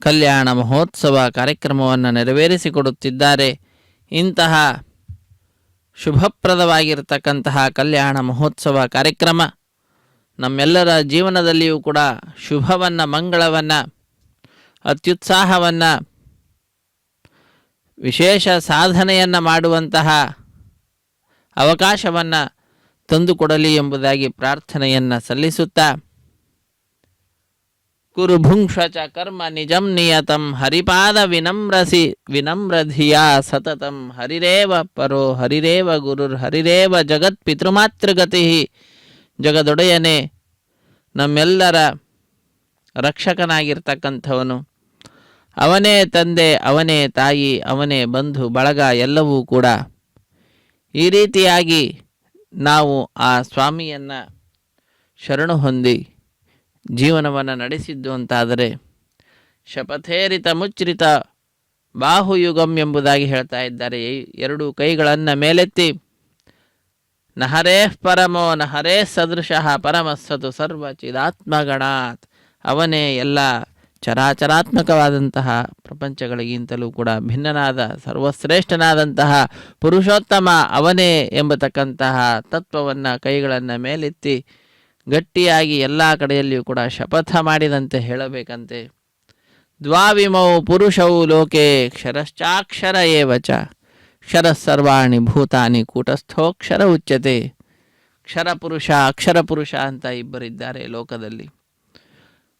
ಕಲ್ಯಾಣ ಮಹೋತ್ಸವ ಕಾರ್ಯಕ್ರಮವನ್ನು ನೆರವೇರಿಸಿಕೊಡುತ್ತಿದ್ದಾರೆ. ಇಂತಹ ಶುಭಪ್ರದವಾಗಿರ್ತಕ್ಕಂತಹ ಕಲ್ಯಾಣ ಮಹೋತ್ಸವ ಕಾರ್ಯಕ್ರಮ ನಮ್ಮೆಲ್ಲರ ಜೀವನದಲ್ಲಿಯೂ ಕೂಡ ಶುಭವನ್ನು, ಮಂಗಳವನ್ನು, ಅತ್ಯುತ್ಸಾಹವನ್ನು, ವಿಶೇಷ ಸಾಧನೆಯನ್ನು ಮಾಡುವಂತಹ ಅವಕಾಶವನ್ನು ತಂದುಕೊಡಲಿ ಎಂಬುದಾಗಿ ಪ್ರಾರ್ಥನೆಯನ್ನು ಸಲ್ಲಿಸುತ್ತಾ ಕುರು ಭುಂಕ್ಷ ಚ ಕರ್ಮ ನಿಜಂ ನಿಯತಂ ಹರಿಪಾದ ವಿನಮ್ರಧಿಯಾ ಸತತಂ ಹರಿರೇವ ಪರೋ ಹರಿರೇವ ಗುರುರ್ ಹರಿರೇವ ಜಗತ್ ಪಿತೃಮಾತೃಗತಿ. ಜಗದೊಡೆಯನೇ, ನಮ್ಮೆಲ್ಲರ ರಕ್ಷಕನಾಗಿರ್ತಕ್ಕಂಥವನು, ಅವನೇ ತಂದೆ, ಅವನೇ ತಾಯಿ, ಅವನೇ ಬಂಧು ಬಳಗ ಎಲ್ಲವೂ ಕೂಡ. ಈ ರೀತಿಯಾಗಿ ನಾವು ಆ ಸ್ವಾಮಿಯನ್ನು ಶರಣು ಹೊಂದಿ ಜೀವನವನ್ನು ನಡೆಸಿದ್ದು ಅಂತಾದರೆ ಶಪಥೇರಿತ ಮುಚ್ರಿತ ಬಾಹುಯುಗಂ ಎಂಬುದಾಗಿ ಹೇಳ್ತಾ ಇದ್ದಾರೆ. ಎರಡು ಕೈಗಳನ್ನು ಮೇಲೆತ್ತಿ ನಹರೇ ಪರಮೋ ನಹರೇ ಸದೃಶಃ ಪರಮಸ್ಸತು ಸರ್ವಚಿದಾತ್ಮಗಣಾತ್. ಅವನೇ ಎಲ್ಲ ಚರಾಚರಾತ್ಮಕವಾದಂತಹ ಪ್ರಪಂಚಗಳಿಗಿಂತಲೂ ಕೂಡ ಭಿನ್ನನಾದ ಸರ್ವಶ್ರೇಷ್ಠನಾದಂತಹ ಪುರುಷೋತ್ತಮ ಅವನೇ ಎಂಬತಕ್ಕಂತಹ ತತ್ವವನ್ನು ಕೈಗಳನ್ನು ಮೇಲೆತ್ತಿ ಗಟ್ಟಿಯಾಗಿ ಎಲ್ಲ ಕಡೆಯಲ್ಲಿಯೂ ಕೂಡ ಶಪಥ ಮಾಡಿದಂತೆ ಹೇಳಬೇಕಂತೆ. ದ್ವಾವಿಮೌ ಪುರುಷೌ ಲೋಕೆ ಕ್ಷರಶ್ಚಾಕ್ಷರ ಏವಚ ಕ್ಷರ ಸರ್ವಾಣಿ ಭೂತಾನಿ ಕೂಟಸ್ಥೋಕ್ಷರ ಉಚ್ಯತೆ. ಕ್ಷರಪುರುಷ ಅಕ್ಷರಪುರುಷ ಅಂತ ಇಬ್ಬರಿದ್ದಾರೆ ಲೋಕದಲ್ಲಿ.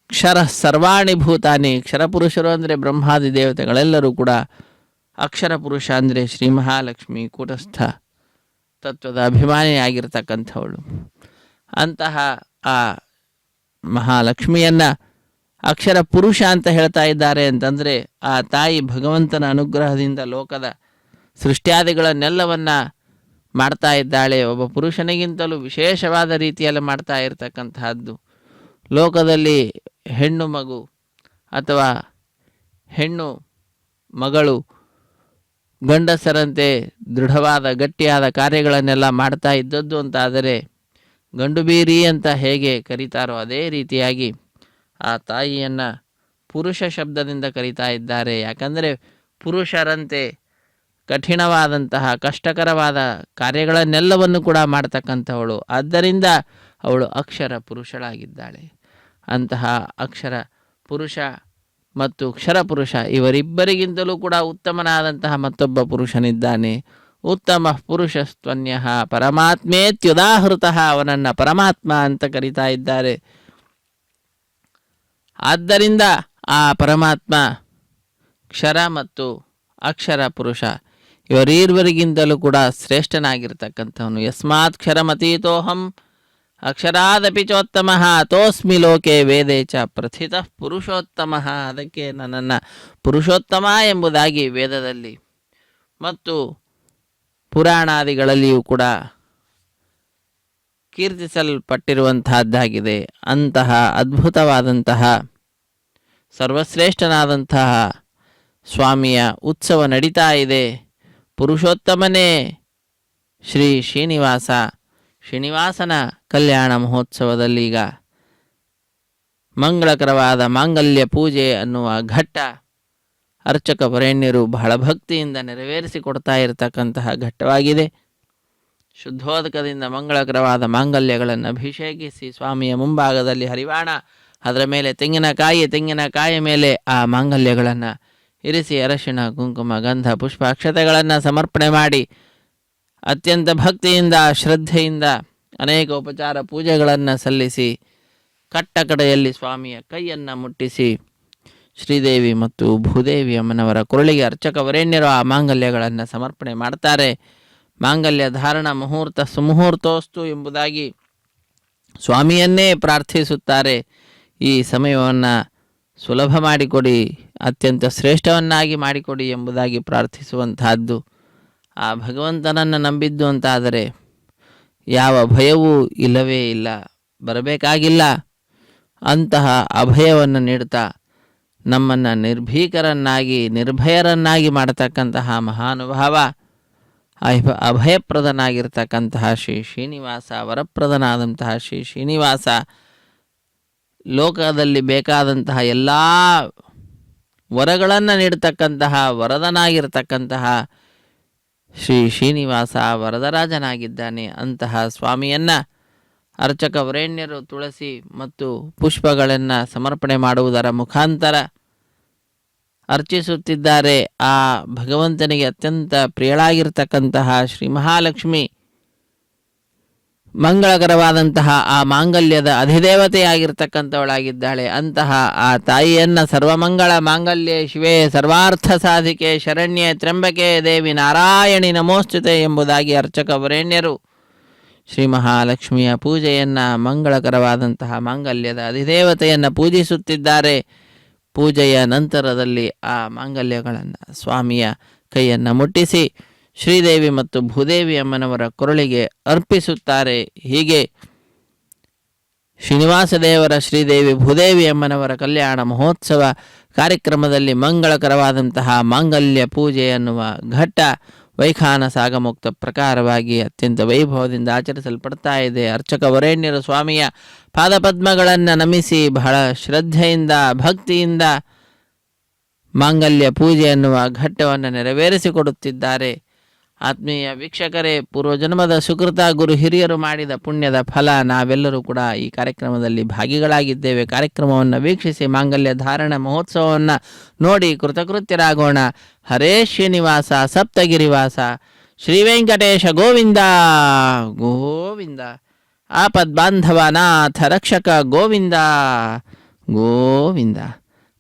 ಕ್ಷರ ಸರ್ವಾಣಿ ಭೂತಾನಿ, ಕ್ಷರಪುರುಷರು ಅಂದರೆ ಬ್ರಹ್ಮಾದಿ ದೇವತೆಗಳೆಲ್ಲರೂ ಕೂಡ. ಅಕ್ಷರ ಪುರುಷ ಅಂದರೆ ಶ್ರೀ ಮಹಾಲಕ್ಷ್ಮಿ ಕೂಟಸ್ಥ ತತ್ವದ ಅಭಿಮಾನಿಯಾಗಿರ್ತಕ್ಕಂಥವಳು. ಅಂತಹ ಆ ಮಹಾಲಕ್ಷ್ಮಿಯನ್ನು ಅಕ್ಷರ ಪುರುಷ ಅಂತ ಹೇಳ್ತಾ ಇದ್ದಾರೆ ಅಂತಂದರೆ ಆ ತಾಯಿ ಭಗವಂತನ ಅನುಗ್ರಹದಿಂದ ಲೋಕದ ಸೃಷ್ಟ್ಯಾದಿಗಳನ್ನೆಲ್ಲವನ್ನು ಮಾಡ್ತಾ ಇದ್ದಾಳೆ. ಒಬ್ಬ ಪುರುಷನಿಗಿಂತಲೂ ವಿಶೇಷವಾದ ರೀತಿಯಲ್ಲಿ ಮಾಡ್ತಾ ಇರತಕ್ಕಂತಹದ್ದು. ಲೋಕದಲ್ಲಿ ಹೆಣ್ಣು ಮಗು ಅಥವಾ ಹೆಣ್ಣು ಮಗಳು ಗಂಡಸರಂತೆ ದೃಢವಾದ ಗಟ್ಟಿಯಾದ ಕಾರ್ಯಗಳನ್ನೆಲ್ಲ ಮಾಡ್ತಾ ಇದ್ದದ್ದು ಅಂತಾದರೆ ಗಂಡು ಬೀರಿ ಅಂತ ಹೇಗೆ ಕರೀತಾರೋ ಅದೇ ರೀತಿಯಾಗಿ ಆ ತಾಯಿಯನ್ನು ಪುರುಷ ಶಬ್ದದಿಂದ ಕರೀತಾ ಇದ್ದಾರೆ. ಯಾಕಂದರೆ ಪುರುಷರಂತೆ ಕಠಿಣವಾದಂತಹ ಕಷ್ಟಕರವಾದ ಕಾರ್ಯಗಳನ್ನೆಲ್ಲವನ್ನು ಕೂಡ ಮಾಡ್ತಕ್ಕಂಥವಳು. ಆದ್ದರಿಂದ ಅವಳು ಅಕ್ಷರ ಪುರುಷಳಾಗಿದ್ದಾಳೆ. ಅಂತಹ ಅಕ್ಷರ ಪುರುಷ ಮತ್ತು ಕ್ಷರ ಪುರುಷ ಇವರಿಬ್ಬರಿಗಿಂತಲೂ ಕೂಡ ಉತ್ತಮನಾದಂತಹ ಮತ್ತೊಬ್ಬ ಪುರುಷನಿದ್ದಾನೆ. ಉತ್ತಮ ಪುರುಷಸ್ತ್ವನ್ಯಃ ಪರಮಾತ್ಮೇತ್ಯುದಾಹೃತಃ, ಅವನನ್ನು ಪರಮಾತ್ಮ ಅಂತ ಕರೀತಾ ಇದ್ದಾರೆ. ಆದ್ದರಿಂದ ಆ ಪರಮಾತ್ಮ ಕ್ಷರ ಮತ್ತು ಅಕ್ಷರ ಪುರುಷ ಇವರಿಬ್ಬರಿಗಿಂತಲೂ ಕೂಡ ಶ್ರೇಷ್ಠನಾಗಿರ್ತಕ್ಕಂಥವನು. ಯಸ್ಮಾತ್ ಕ್ಷರಮತೀತೋಹಂ ಅಕ್ಷರಾದಪಿ ಚೋತ್ತಮಃ ತೋಸ್ಮಿ ಲೋಕೆ ವೇದೇ ಚ ಪ್ರಥಿತಃ ಪುರುಷೋತ್ತಮಃ. ಅದಕ್ಕೆ ನನ್ನನ್ನು ಪುರುಷೋತ್ತಮ ಎಂಬುದಾಗಿ ವೇದದಲ್ಲಿ ಮತ್ತು ಪುರಾಣಾದಿಗಳಲ್ಲಿಯೂ ಕೂಡ ಕೀರ್ತಿಸಲ್ಪಟ್ಟಿರುವಂತಹದ್ದಾಗಿದೆ. ಅಂತಹ ಅದ್ಭುತವಾದಂತಹ ಸರ್ವಶ್ರೇಷ್ಠನಾದಂತಹ ಸ್ವಾಮಿಯ ಉತ್ಸವ ನಡೀತಾ ಇದೆ. ಪುರುಷೋತ್ತಮನೇ ಶ್ರೀ ಶ್ರೀನಿವಾಸನ ಕಲ್ಯಾಣ ಮಹೋತ್ಸವದಲ್ಲಿ ಈಗ ಮಂಗಳಕರವಾದ ಮಾಂಗಲ್ಯ ಪೂಜೆ ಅನ್ನುವ ಘಟ್ಟ ಅರ್ಚಕ ವರೇಣ್ಯರು ಬಹಳ ಭಕ್ತಿಯಿಂದ ನೆರವೇರಿಸಿಕೊಡ್ತಾ ಇರತಕ್ಕಂತಹ ಘಟ್ಟವಾಗಿದೆ. ಶುದ್ಧೋದಕದಿಂದ ಮಂಗಳಕರವಾದ ಮಾಂಗಲ್ಯಗಳನ್ನು ಅಭಿಷೇಕಿಸಿ ಸ್ವಾಮಿಯ ಮುಂಭಾಗದಲ್ಲಿ ಹರಿವಾಣ, ಅದರ ಮೇಲೆ ತೆಂಗಿನಕಾಯಿ ಮೇಲೆ ಆ ಮಾಂಗಲ್ಯಗಳನ್ನು ಇರಿಸಿ ಅರಶಿಣ ಕುಂಕುಮ ಗಂಧ ಪುಷ್ಪ ಅಕ್ಷತೆಗಳನ್ನು ಸಮರ್ಪಣೆ ಮಾಡಿ ಅತ್ಯಂತ ಭಕ್ತಿಯಿಂದ ಶ್ರದ್ಧೆಯಿಂದ ಅನೇಕ ಉಪಚಾರ ಪೂಜೆಗಳನ್ನು ಸಲ್ಲಿಸಿ ಕಟ್ಟಕಡೆಯಲ್ಲಿ ಸ್ವಾಮಿಯ ಕೈಯನ್ನು ಮುಟ್ಟಿಸಿ ಶ್ರೀದೇವಿ ಮತ್ತು ಭೂದೇವಿ ಅಮ್ಮನವರ ಕೊರಳಿಗೆ ಅರ್ಚಕ ವರೇಣ್ಯರು ಆ ಮಾಂಗಲ್ಯಗಳನ್ನು ಸಮರ್ಪಣೆ ಮಾಡ್ತಾರೆ. ಮಾಂಗಲ್ಯ ಧಾರಣ ಮುಹೂರ್ತ ಸುಮುಹೂರ್ತೋಸ್ತು ಎಂಬುದಾಗಿ ಸ್ವಾಮಿಯನ್ನೇ ಪ್ರಾರ್ಥಿಸುತ್ತಾರೆ. ಈ ಸಮಯವನ್ನು ಸುಲಭ ಮಾಡಿಕೊಡಿ, ಅತ್ಯಂತ ಶ್ರೇಷ್ಠವನ್ನಾಗಿ ಮಾಡಿಕೊಡಿ ಎಂಬುದಾಗಿ ಪ್ರಾರ್ಥಿಸುವಂತಹದ್ದು. ಆ ಭಗವಂತನನ್ನು ನಂಬಿದ್ದು ಅಂತಾದರೆ ಯಾವ ಭಯವೂ ಇಲ್ಲವೇ ಇಲ್ಲ, ಬರಬೇಕಾಗಿಲ್ಲ. ಅಂತಹ ಅಭಯವನ್ನು ನೀಡ್ತಾ ನಮ್ಮನ್ನು ನಿರ್ಭೀಕರನ್ನಾಗಿ ನಿರ್ಭಯರನ್ನಾಗಿ ಮಾಡತಕ್ಕಂತಹ ಮಹಾನುಭಾವ ಅಭಯಪ್ರದನಾಗಿರ್ತಕ್ಕಂತಹ ಶ್ರೀನಿವಾಸ, ವರಪ್ರದನಾದಂತಹ ಶ್ರೀನಿವಾಸ, ಲೋಕದಲ್ಲಿ ಬೇಕಾದಂತಹ ಎಲ್ಲ ವರಗಳನ್ನು ನೀಡತಕ್ಕಂತಹ ವರದನಾಗಿರ್ತಕ್ಕಂತಹ ಶ್ರೀನಿವಾಸ ವರದರಾಜನಾಗಿದ್ದಾನೆ. ಅಂತಹ ಸ್ವಾಮಿಯನ್ನು ಅರ್ಚಕ ವರೇಣ್ಯರು ತುಳಸಿ ಮತ್ತು ಪುಷ್ಪಗಳನ್ನು ಸಮರ್ಪಣೆ ಮಾಡುವುದರ ಮುಖಾಂತರ ಅರ್ಚಿಸುತ್ತಿದ್ದಾರೆ. ಆ ಭಗವಂತನಿಗೆ ಅತ್ಯಂತ ಪ್ರಿಯಳಾಗಿರ್ತಕ್ಕಂತಹ ಶ್ರೀ ಮಹಾಲಕ್ಷ್ಮಿ ಮಂಗಳಕರವಾದಂತಹ ಆ ಮಾಂಗಲ್ಯದ ಅಧಿದೇವತೆಯಾಗಿರ್ತಕ್ಕಂಥವಳಾಗಿದ್ದಾಳೆ. ಅಂತಹ ಆ ತಾಯಿಯನ್ನು ಸರ್ವಮಂಗಳ ಮಾಂಗಲ್ಯೆ ಶಿವೆ ಸರ್ವಾರ್ಥ ಸಾಧಿಕೆ ಶರಣ್ಯೆ ತ್ರ್ಯಂಬಕೆ ದೇವಿ ನಾರಾಯಣಿ ನಮೋಸ್ತುತೆ ಎಂಬುದಾಗಿ ಅರ್ಚಕ ವರೇಣ್ಯರು ಶ್ರೀ ಮಹಾಲಕ್ಷ್ಮಿಯ ಪೂಜೆಯನ್ನು, ಮಂಗಳಕರವಾದಂತಹ ಮಾಂಗಲ್ಯದ ಅಧಿದೇವತೆಯನ್ನು ಪೂಜಿಸುತ್ತಿದ್ದಾರೆ. ಪೂಜೆಯ ನಂತರದಲ್ಲಿ ಆ ಮಾಂಗಲ್ಯಗಳನ್ನು ಸ್ವಾಮಿಯ ಕೈಯನ್ನು ಮುಟ್ಟಿಸಿ ಶ್ರೀದೇವಿ ಮತ್ತು ಭೂದೇವಿ ಅಮ್ಮನವರ ಕೊರಳಿಗೆ ಅರ್ಪಿಸುತ್ತಾರೆ. ಹೀಗೆ ಶ್ರೀನಿವಾಸ ದೇವರ ಶ್ರೀದೇವಿ ಭೂದೇವಿ ಅಮ್ಮನವರ ಕಲ್ಯಾಣ ಮಹೋತ್ಸವ ಕಾರ್ಯಕ್ರಮದಲ್ಲಿ ಮಂಗಳಕರವಾದಂತಹ ಮಾಂಗಲ್ಯ ಪೂಜೆ ಅನ್ನುವ ಘಟ್ಟ ವೈಖಾನ ಸಾಗಮುಕ್ತ ಪ್ರಕಾರವಾಗಿ ಅತ್ಯಂತ ವೈಭವದಿಂದ ಆಚರಿಸಲ್ಪಡ್ತಾ ಇದೆ. ಅರ್ಚಕ ವರೇಣ್ಯರು ಸ್ವಾಮಿಯ ಪಾದಪದ್ಮಗಳನ್ನು ನಮಿಸಿ ಬಹಳ ಶ್ರದ್ಧೆಯಿಂದ ಭಕ್ತಿಯಿಂದ ಮಾಂಗಲ್ಯ ಪೂಜೆ ಎನ್ನುವ ಘಟ್ಟವನ್ನು ನೆರವೇರಿಸಿಕೊಡುತ್ತಿದ್ದಾರೆ. ಆತ್ಮೀಯ ವೀಕ್ಷಕರೇ, ಪೂರ್ವಜನ್ಮದ ಸುಕೃತ ಗುರು ಹಿರಿಯರು ಮಾಡಿದ ಪುಣ್ಯದ ಫಲ ನಾವೆಲ್ಲರೂ ಕೂಡ ಈ ಕಾರ್ಯಕ್ರಮದಲ್ಲಿ ಭಾಗಿಗಳಾಗಿದ್ದೇವೆ. ಕಾರ್ಯಕ್ರಮವನ್ನು ವೀಕ್ಷಿಸಿ ಮಾಂಗಲ್ಯ ಧಾರಣ ಮಹೋತ್ಸವವನ್ನು ನೋಡಿ ಕೃತಕೃತ್ಯರಾಗೋಣ. ಹರೇ ಶ್ರೀನಿವಾಸ ಸಪ್ತಗಿರಿವಾಸ ಶ್ರೀ ವೆಂಕಟೇಶ ಗೋವಿಂದ ಗೋವಿಂದ. ಆಪದ್ಬಾಂಧವನಾಥ ರಕ್ಷಕ ಗೋವಿಂದ ಗೋವಿಂದ.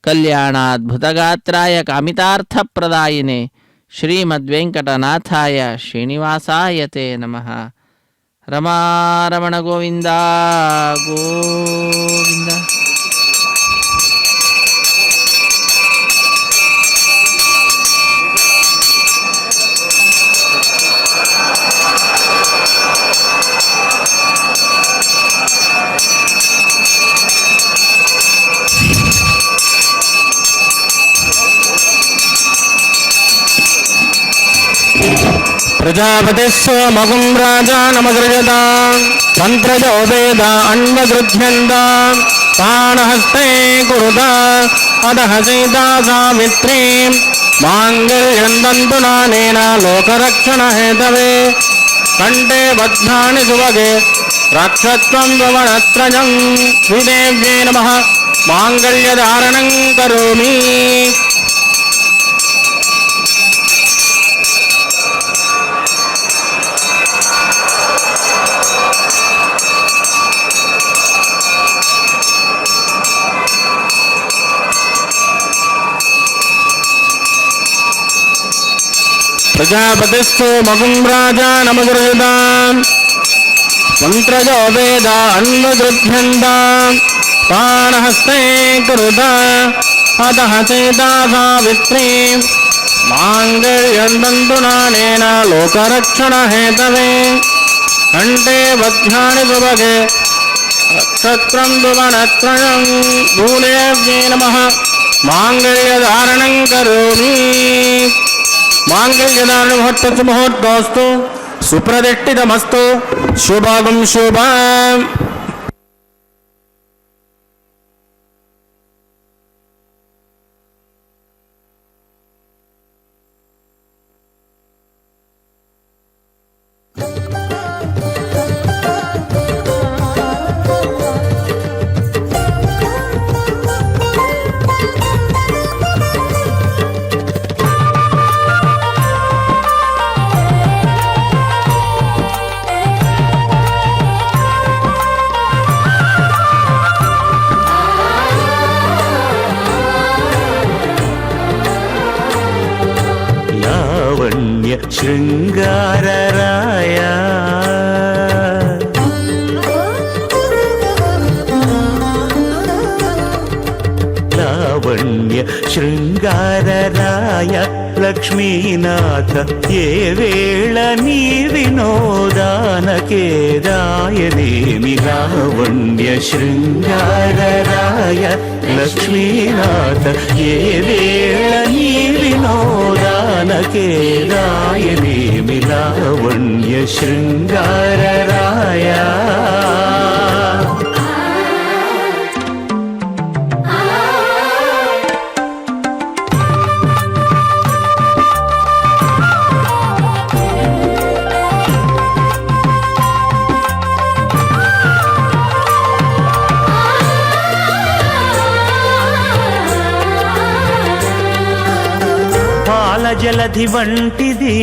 ಕಲ್ಯಾಣಾದ್ಭುತಗಾತ್ರಾಯ ಕಾಮಿತಾರ್ಥಪ್ರದಾಯಿನೇ ಶ್ರೀಮದ್ವೆಂಕಟನಾಥಾಯ ಶ್ರೀನಿವಾಸಾಯತೆ ನಮಃ. ರಮಾರಮಣ ಗೋವಿಂದ ಗೋವಿಂದ. ಪ್ರಜಾಪತಿ ಸೋಮಗುಂ ರಾಜಾ ನಮಸೃಜತ ಮಂತ್ರಜೋ ವೇದ ಅನ್ವಗೃಧ್ಯಂತ ಪ್ರಾಣಹಸ್ತೆ ಕುರುತ ಅಧಃ ಸೀತಾ ಸಾವಿತ್ರೀ ಮಾಂಗಲ್ಯಂದಂತು ನಾನೇನ ಲೋಕರಕ್ಷಣ ಹೇತವೇ ಕಂಠೆ ಬದ್ಧಾನಿ ಸುಭಗೆ ರಕ್ಷತ್ವಂ ಭವನತ್ರಯಂ ಶ್ರೀದೇವ್ಯೇ ನಮಃ ಮಾಂಗಲ್ಯಧಾರಣಂ ಕರೋಮಿ. ಪ್ರಜಾಪತಿಸ್ತು ಮಗುಂ ರಾಜಾ ನಮಗೃಹದ ಮಂತ್ರಜೋ ವೇದ ಅನ್ವಗೃಧ್ಯಂತ ಪ್ರಾಣಹಸ್ತೆ ಕುರುತ ಅತಃ ಸೀತಾ ಸಾವಿತ್ರೀ ಮಾಂಗಲ್ಯಂದಂತು ನಾನೇನ ಲೋಕರಕ್ಷಣ ಹೇತವೇ ಕಂಠೆ ಬಧ್ಯಾನಿ ಸುಭಗೆ ರಕ್ಷತ್ರಂ ಧ್ರುವನತ್ರಯಂ ಭೂದೇವ್ಯೇ ನಮಃ ಮಾಂಗಲ್ಯಧಾರಣಂ ಕರೋಮಿ. मांगल्यदान मुहूर्त मुहूर्तोस्तु सुप्रतिष्ठितमस्तु शुभगं शुभम्. ಶೃಂಗಾರರಾಯ ಲಾವಣ್ಯ ಶೃಂಗಾರರಾಯ ಲಕ್ಷ್ಮೀನಾಥ ఏ వేళ నీ వినోదానకే రాయనేమి లావణ్య శృంగారరాయ లక్ష్మీనాథ ఏ వేళ నీ వినోదానకే రాయనేమి లావణ్య శృంగారరాయ జలధి వంటిది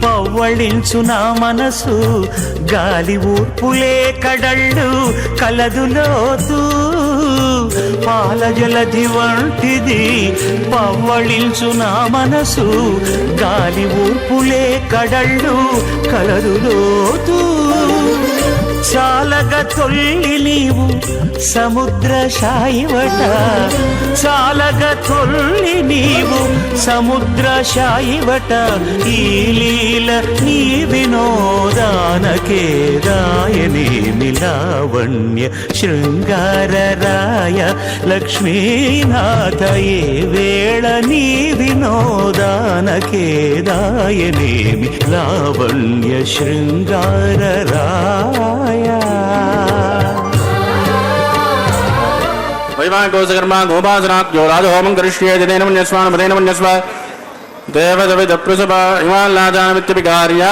పవ్వళించు నా మనసు గాలి ఊర్పులే కడళ్ళు కలదు లోతు పాల జలధి వంటిది పవ్వళించు నా మనసు గాలి ఊర్పులే కడళ్ళు కలదు లోతు చాలగ తొల్లి నీవు సముద్ర శాయివట చాలగ తొల్లి నీవు సముద్ర శాయివట ఈ లీల నీ వినోదానకే రాయనేమి లావణ్య శృంగారరాయ లక్ష్మీనాథ ఏ వేళ నీ వినోదానకే రాయనేమి లావణ్య శృంగారరాయ वैवाहिकोसकर्मा गोपासनाख्यो राजहोमं करिष्येति तेन मन्यस्व मदेन मन्यस्व देवदविदप्रसभ इमान् लाजानमित्यभिकार्य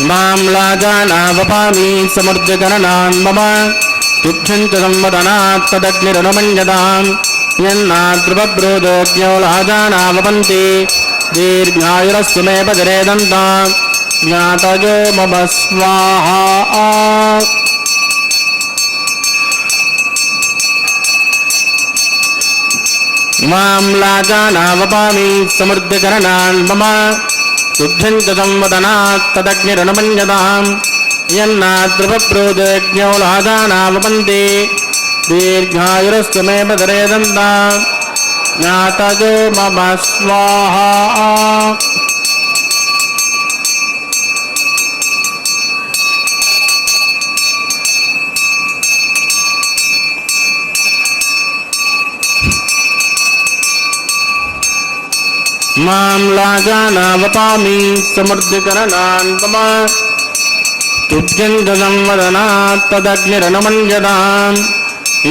इमां लाजानावपामि समृद्धगणनान् मम तुच्छन्ति संवदनात् तदग्निरनुमन्यताम् यन्नाद्रुवब्रूदोऽग्न्यो लाजानावपन्ति दीर्घायुरस्तु मे पदरे दन्ताम् ज्ञातयो मम स्वाहा इमां लाजानावपामि समृद्धकरणान् मम तुच्छन्ति संवदनात् तदग्निरनुमन्यताम् यन्नाद्रुवब्रूदोऽग्न्यो लाजानावपन्ति दीर्घायुरस्तु मे पदरे दन्ताम् ज्ञातयो मम स्वाहा मां लाजानावपामि समृद्धकरणान् मम तुभ्यन्त संवदनात् तदग्निरनुमन्यताम्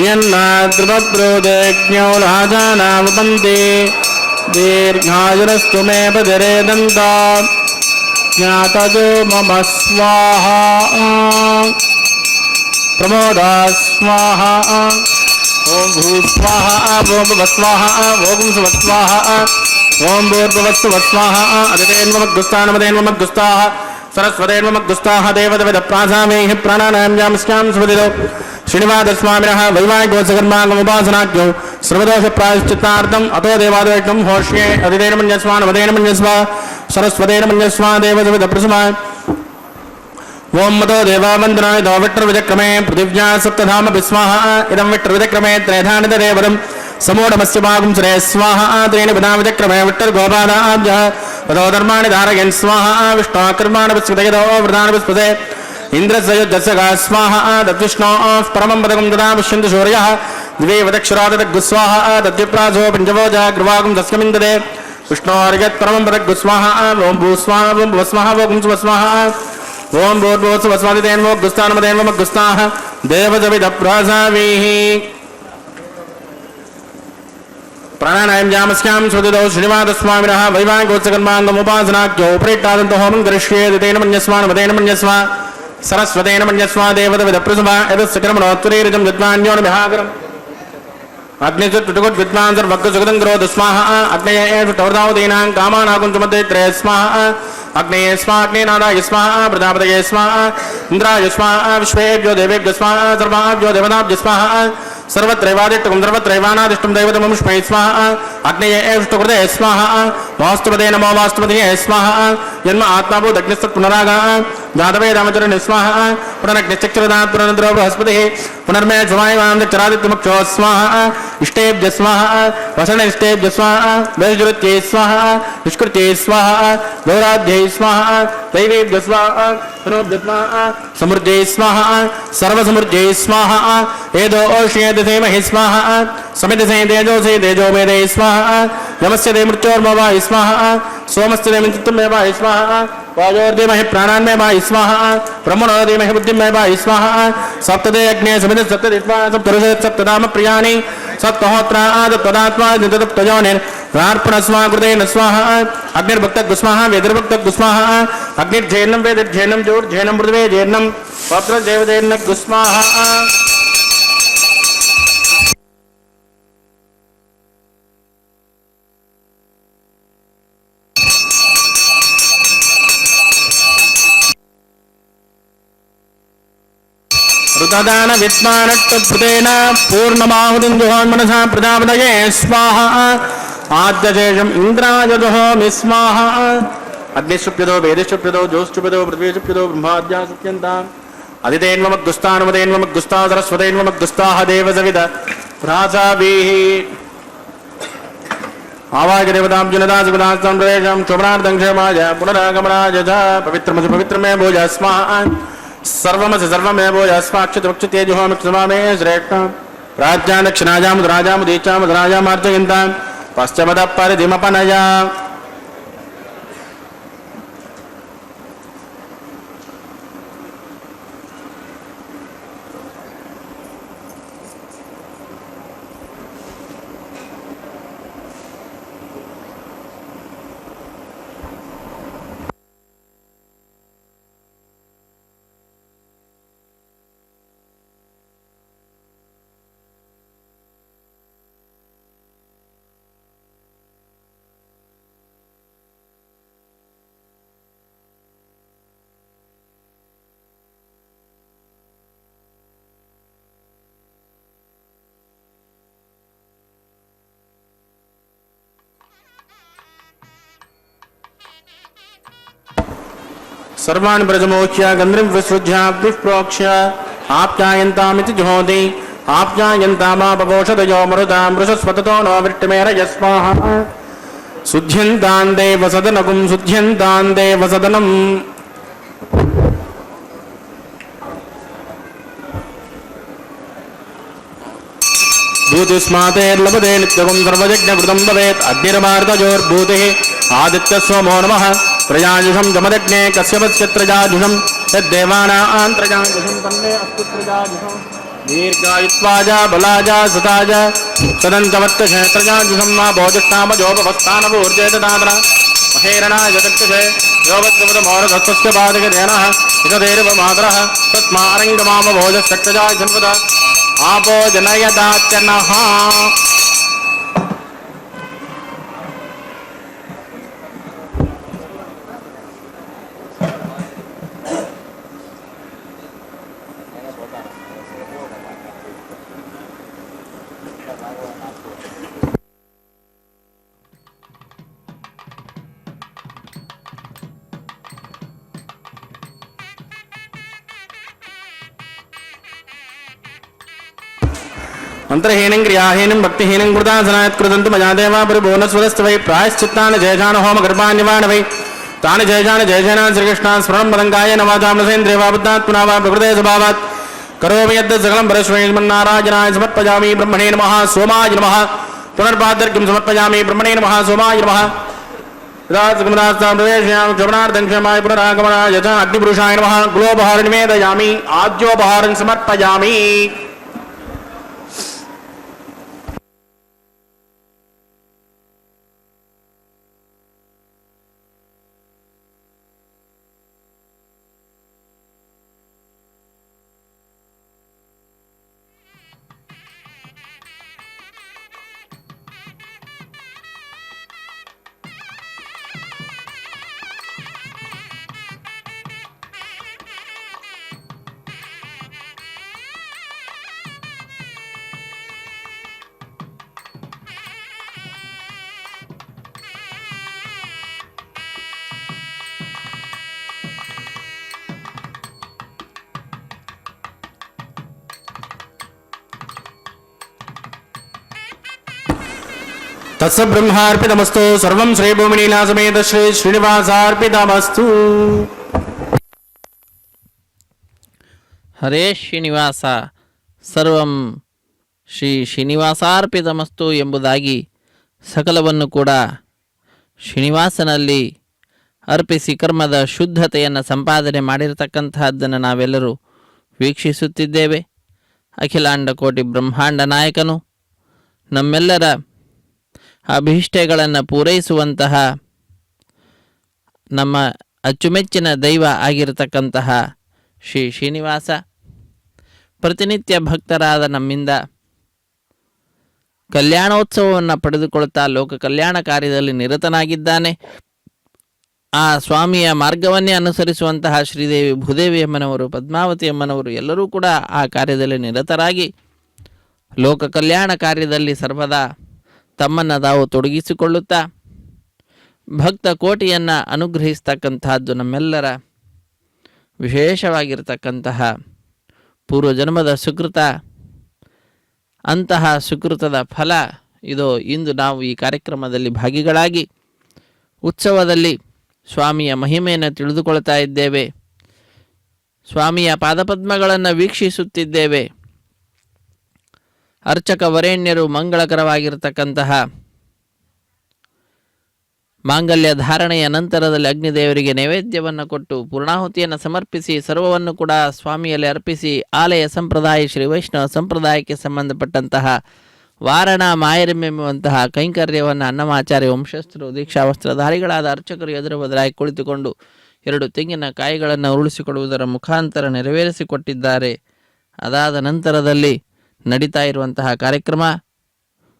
यन्नाद्रुवब्रूदोऽग्न्यो लाजानावपन्ति दीर्घायुरस्तु मे पदरे दन्ताम् ज्ञातयो मम स्वाहा प्रमोदा स्वाहा ओम भूस्वाहा ओम भवस्वाहा ओम सुवस्वाहा ओम भूर्भुवस्सुवस्वाहा अदितेन्वमग्गुस्तानमदेन्वमग्गुस्ताः सरस्वतेन्वमग्गुस्ताः देवदविदप्रासामेहि प्राणानां यामस्यां सुवदितो श्रीनिवासस्वामिनः वैवाहिकोत्सकर्माङ्गमुपासनाख्यो सर्वदोषप्रायश्चित्तार्थम् अतो देवादिवैष्णं होष्ये अदितेन मन्यस्वानमदेन मन्यस्व सरस्वतेन मन्यस्वा देवदविदप्रसमा ओम मतो देवावन्दनाय दो विट्टर्विजक्रमे पृथिव्या सप्तधाम विस्वाहा इदं विट्टर्विजक्रमे त्रयधानितदेवदं समूढमस्य भागं सुरे स्वाहा त्रीणि पदाविचक्रमे विट्टर्गोपादाब्जः पदो धर्माणि धारयन् स्वाहा विष्णोकर्माणि विस्मृतयतो वृदानि विस्पृते इन्द्रस्य युद्धस्य गा स्वाहा तद्विष्णोः परमं पदकं तदा पश्यन्तु सूर्यः द्वे वदक्षरादग्गुस्वाहा तद्विप्रासो पञ्चवोजा गृवागं तस्यमिन्दते विष्णोर्यत् परमं पदग्गुस्वाहा ॐ भूस्वाहा ॐ भुवस्वाहा ॐ सुवस्वाहा ॐ भूर्भुवस्वादितेन वो गुस्तानमदेन वमग्गुस्ताः देवजविदप्रासावीः प्राणानायं जामस्यां सुदिदौ श्रीनिवासस्वामिनः वैवाहिकोत्सकर्माङ्गमुपासनाख्यो उपरिक्तादन्तो होमं करिष्येत् तेन मन्यस्वानुमतेन मन्यस्व सरस्वतेन मन्यस्व देवदविदप्रसभा यदस्य कर्मणोत्तरीरजं विद्वान्योनिभिहाकरम् अग्निचुट्टुकुट् विद्वान् सर्वज्ञसुगतं करोतु स्वाहा अग्नये एषुटवर्धावतीनां कामानाकुञ्चमध्ये त्रये स्वाहा अग्नये स्वाहा अग्नेनादाय स्वाहा प्रजापतये स्वाहा इन्द्राय स्वाहा विश्वेभ्यो देवेभ्यो स्वाहा सर्वाभ्यो देवताभ्यो स्वाहा सर्वत्रैवादिष्टकं सर्वत्रैवानादिष्टं दैवतममुष्मै स्वाहा अग्नये एषुटकृते स्वाहा वास्तुपदे नमो वास्तुपदये स्वाहा जन्म आत्माभूतग्निस्तत् पुनरागः जातवेदामचरणे स्वाहा पुनरग्निश्चक्षुरदात् पुनरन्द्रो बृहस्पतिः पुनर्मे सुवायुवान्दक्षरादित्यमुक्षो स्वाहा इष्टेभ्य स्वाहा वसनइष्टेभ्य स्वाहा वैजुरुत्यै स्वाहा निष्कृत्यै स्वाहा गौराध्यै स्वाहा दैवेभ्य स्वाहा तनोभ्य स्वाहा समृद्ध्यै स्वाहा सर्वसमृद्ध्यै स्वाहा एदो ओष्येदधीमहि स्वाहा समिधसे तेजोसे तेजोमेदे स्वाहा यमस्य दे मृत्योर्मवा स्वाहा सोमस्य दे मृत्युमेवा स्वाहा वायोर्धीमहि प्राणान्मेवा स्वाहा ब्रह्मणो धीमहि बुद्धिमेवा स्वाहा सप्तदे अग्ने समिध सप्तदित्वा सप्तऋषे सप्तधाम प्रियाणि सप्तहोत्रादत्तदात्मा नितदप्तयोनिर्प्रार्पणस्वाकृतेन स्वाहा अग्निर्भक्तगुस्वाहा वेदिर्भक्तगुस्वाहा अग्निर्जैर्नं वेदिर्जैर्नं जोर्जैर्नं पृथिवे जैर्नं पत्रदेवदैर्नगुस्वाहा ऋतदान विद्मानट्टभृतेन पूर्णमाहुतिं जुहोन्मनसा प्रजापतये स्वाहा आद्यशेषम् इन्द्राय जुहोमि स्वाहा अग्निशुप्यतो वेदिशुप्यतो ज्योतिषुप्यतो पृथ्वीशुप्यतो ब्रह्माद्या शुप्यन्ताम् अदितेन्वमग्गुस्तानुमतेन्वमग्गुस्ता सरस्वतेन्वमग्गुस्ताः देवसविद प्रासाभिः आवाज देवतां जनता सुगुणास्तं प्रदेशं शोभनार्थं क्षेमाय पुनरागमनाय च पवित्रमसि पवित्रमे भोज स्वाहा सर्वमसि सर्वमे भोज स्वाक्षतवक्षते जुहोमिक्षमामे श्रेष्ठा राज्ञा दक्षिणाजामुदराजामुदीचामुदराजामार्जयन्तां पश्चिमतः परिधिमपनया सर्वान् ब्रजमोक्ष्य गन्ध्रिं विसृज्य विप्रोक्ष्य आप्यायन्तामिति जुहोति आप्यायन्तामापपोषदयो मरुतां वृषस्वततो नो वृट्टिमेरय स्वाहा शुध्यन्तान् देवसदनकुं शुध्यन्तान् देवसदनम् भूतिस्मातेर्लभते नित्यगुं सर्वयज्ञकृतं भवेत् अग्निर्मार्तजोर्भूतिः आदित्यस्वमो नमः प्रजाजुषं जमदग्ने कश्यपस्य त्रजाजुषं यद्देवानां त्रजाजुषं तन्मे अस्तु त्रजाजुषं दीर्घायुत्वाजा बलाजा सताजा सदन्तवत्तशे त्रजाजुषं मा भोजष्टामजोपवस्थानवूर्जेतदातरा महेरणाय तक्षसे योवद्गमदमोरधत्तस्य पादकधेनः इतदेर्वमातरः तस्मारङ्गमामभोजस्तक्षजाय जन्मदा आपो जनयदात्यनः ಮಂತ್ರಹೀನಂ ಕ್ರಿಯಾಹೀನಂ ಭಕ್ತಿಹೀನಂ ಕೃತಾಸನಾಯತ್ ಕೃತಂತು ಮಜಾ ದೇವಾ ಪರಿಭುವನಸ್ವರಸ್ತು ವೈ ಪ್ರಾಯಶ್ಚಿತ್ತಾನ ಜಯಜಾನ ಹೋಮ ಗರ್ಭಾನ್ಯವಾನ ವೈ ತಾನ ಜಯಜಾನ ಜಯಜಾನ ಶ್ರೀಕೃಷ್ಣ ಸ್ಮರಣಂ ಪದಂಗಾಯ ನವಾಚಾಮಸೇಂದ್ರಿಯ ವಾ ಬುದ್ಧಾತ್ಮನಾ ವಾ ಪ್ರಕೃತೇ ಸ್ವಭಾವಾತ್ ಕರೋಮಿ ಯದ್ದ ಸಕಲಂ ಪರಶ್ವೈರ್ಮನ್ನಾರಾಯಣಾಯ ಸಮರ್ಪಯಾಮಿ ಬ್ರಹ್ಮಣೇ ನಮಃ ಸೋಮಾಯ ನಮಃ ಪುನರ್ಪಾದರ್ಕ್ಯಂ ಸಮರ್ಪಯಾಮಿ ಬ್ರಹ್ಮಣೇ ನಮಃ ಸೋಮಾಯ ನಮಃ ಕ್ಷಮಣಾರ್ಥಂ ಕ್ಷಮಾಯ ಪುನರಾಗಮನಾಯ ಚ ಅಗ್ನಿಪುರುಷಾಯ ನಮಃ ಗುಲೋಪಹಾರ ನಿವೇದಯಾಮಿ ಆದ್ಯೋಪಹಾರಂ ಸಮರ್ಪಯಾಮಿ. ತತ್ಸ ಬ್ರಹ್ಮಾರ್ಪಿತಮಸ್ತು ಸರ್ವಂ ಶ್ರೀ ಭೂಮಿನೀಲಾ ಸಮೇತ ಶ್ರೀ ಶ್ರೀನಿವಾಸಾರ್ಪಿತಮಸ್ತು. ಹರೇ ಶ್ರೀನಿವಾಸ ಸರ್ವಂ ಶ್ರೀ ಶ್ರೀನಿವಾಸಾರ್ಪಿತಮಸ್ತು ಎಂಬುದಾಗಿ ಸಕಲವನ್ನು ಕೂಡ ಶ್ರೀನಿವಾಸನಲ್ಲಿ ಅರ್ಪಿಸಿ ಕರ್ಮದ ಶುದ್ಧತೆಯನ್ನು ಸಂಪಾದನೆ ಮಾಡಿರತಕ್ಕಂತಹದ್ದನ್ನು ನಾವೆಲ್ಲರೂ ವೀಕ್ಷಿಸುತ್ತಿದ್ದೇವೆ. ಅಖಿಲಾಂಡ ಕೋಟಿ ಬ್ರಹ್ಮಾಂಡ ನಾಯಕನು ನಮ್ಮೆಲ್ಲರ ಅಭೀಷ್ಟಗಳನ್ನು ಪೂರೈಸುವಂತಹ ನಮ್ಮ ಅಚ್ಚುಮೆಚ್ಚಿನ ದೈವ ಆಗಿರತಕ್ಕಂತಹ ಶ್ರೀ ಶ್ರೀನಿವಾಸ ಪ್ರತಿನಿತ್ಯ ಭಕ್ತರಾದ ನಮ್ಮಿಂದ ಕಲ್ಯಾಣೋತ್ಸವವನ್ನು ಪಡೆದುಕೊಳ್ತಾ ಲೋಕ ಕಲ್ಯಾಣ ಕಾರ್ಯದಲ್ಲಿ ನಿರತನಾಗಿದ್ದಾನೆ. ಆ ಸ್ವಾಮಿಯ ಮಾರ್ಗವನ್ನೇ ಅನುಸರಿಸುವಂತಹ ಶ್ರೀದೇವಿ ಭೂದೇವಿ ಅಮ್ಮನವರು ಪದ್ಮಾವತಿ ಅಮ್ಮನವರು ಎಲ್ಲರೂ ಕೂಡ ಆ ಕಾರ್ಯದಲ್ಲಿ ನಿರತರಾಗಿ ಲೋಕ ಕಲ್ಯಾಣ ಕಾರ್ಯದಲ್ಲಿ ಸರ್ವದಾ ತಮ್ಮನ್ನು ತಾವು ತೊಡಗಿಸಿಕೊಳ್ಳುತ್ತಾ ಭಕ್ತ ಕೋಟಿಯನ್ನು ಅನುಗ್ರಹಿಸ್ತಕ್ಕಂತಹದ್ದು ನಮ್ಮೆಲ್ಲರ ವಿಶೇಷವಾಗಿರತಕ್ಕಂತಹ ಪೂರ್ವಜನ್ಮದ ಸುಕೃತ. ಅಂತಹ ಸುಕೃತದ ಫಲ ಇದು. ಇಂದು ನಾವು ಈ ಕಾರ್ಯಕ್ರಮದಲ್ಲಿ ಭಾಗಿಗಳಾಗಿ ಉತ್ಸವದಲ್ಲಿ ಸ್ವಾಮಿಯ ಮಹಿಮೆಯನ್ನು ತಿಳಿದುಕೊಳ್ತಾ ಇದ್ದೇವೆ. ಸ್ವಾಮಿಯ ಪಾದಪದ್ಮಗಳನ್ನು ವೀಕ್ಷಿಸುತ್ತಿದ್ದೇವೆ. ಅರ್ಚಕ ವರೇಣ್ಯರು ಮಂಗಳಕರವಾಗಿರತಕ್ಕಂತಹ ಮಾಂಗಲ್ಯ ಧಾರಣೆಯ ನಂತರದಲ್ಲಿ ಅಗ್ನಿದೇವರಿಗೆ ನೈವೇದ್ಯವನ್ನು ಕೊಟ್ಟು ಪೂರ್ಣಾಹುತಿಯನ್ನು ಸಮರ್ಪಿಸಿ ಸರ್ವವನ್ನು ಕೂಡ ಸ್ವಾಮಿಯಲ್ಲಿ ಅರ್ಪಿಸಿ ಆಲಯ ಸಂಪ್ರದಾಯ ಶ್ರೀ ವೈಷ್ಣವ ಸಂಪ್ರದಾಯಕ್ಕೆ ಸಂಬಂಧಪಟ್ಟಂತಹ ವಾರಣ ಮಾಯರಮೆಂಬುವಂತಹ ಕೈಂಕರ್ಯವನ್ನು ಅನ್ನಮಾಚಾರ್ಯ ವಂಶಸ್ಥರು ದೀಕ್ಷಾವಸ್ತ್ರಧಾರಿಗಳಾದ ಅರ್ಚಕರು ಎದುರು ಬದಲಾಗಿ ಕುಳಿತುಕೊಂಡು 2 ತೆಂಗಿನ ಕಾಯಿಗಳನ್ನು ಉರುಳಿಸಿಕೊಡುವುದರ ಮುಖಾಂತರ ನೆರವೇರಿಸಿಕೊಟ್ಟಿದ್ದಾರೆ. ಅದಾದ ನಂತರದಲ್ಲಿ ನಡೀತಾ ಇರುವಂತಹ ಕಾರ್ಯಕ್ರಮ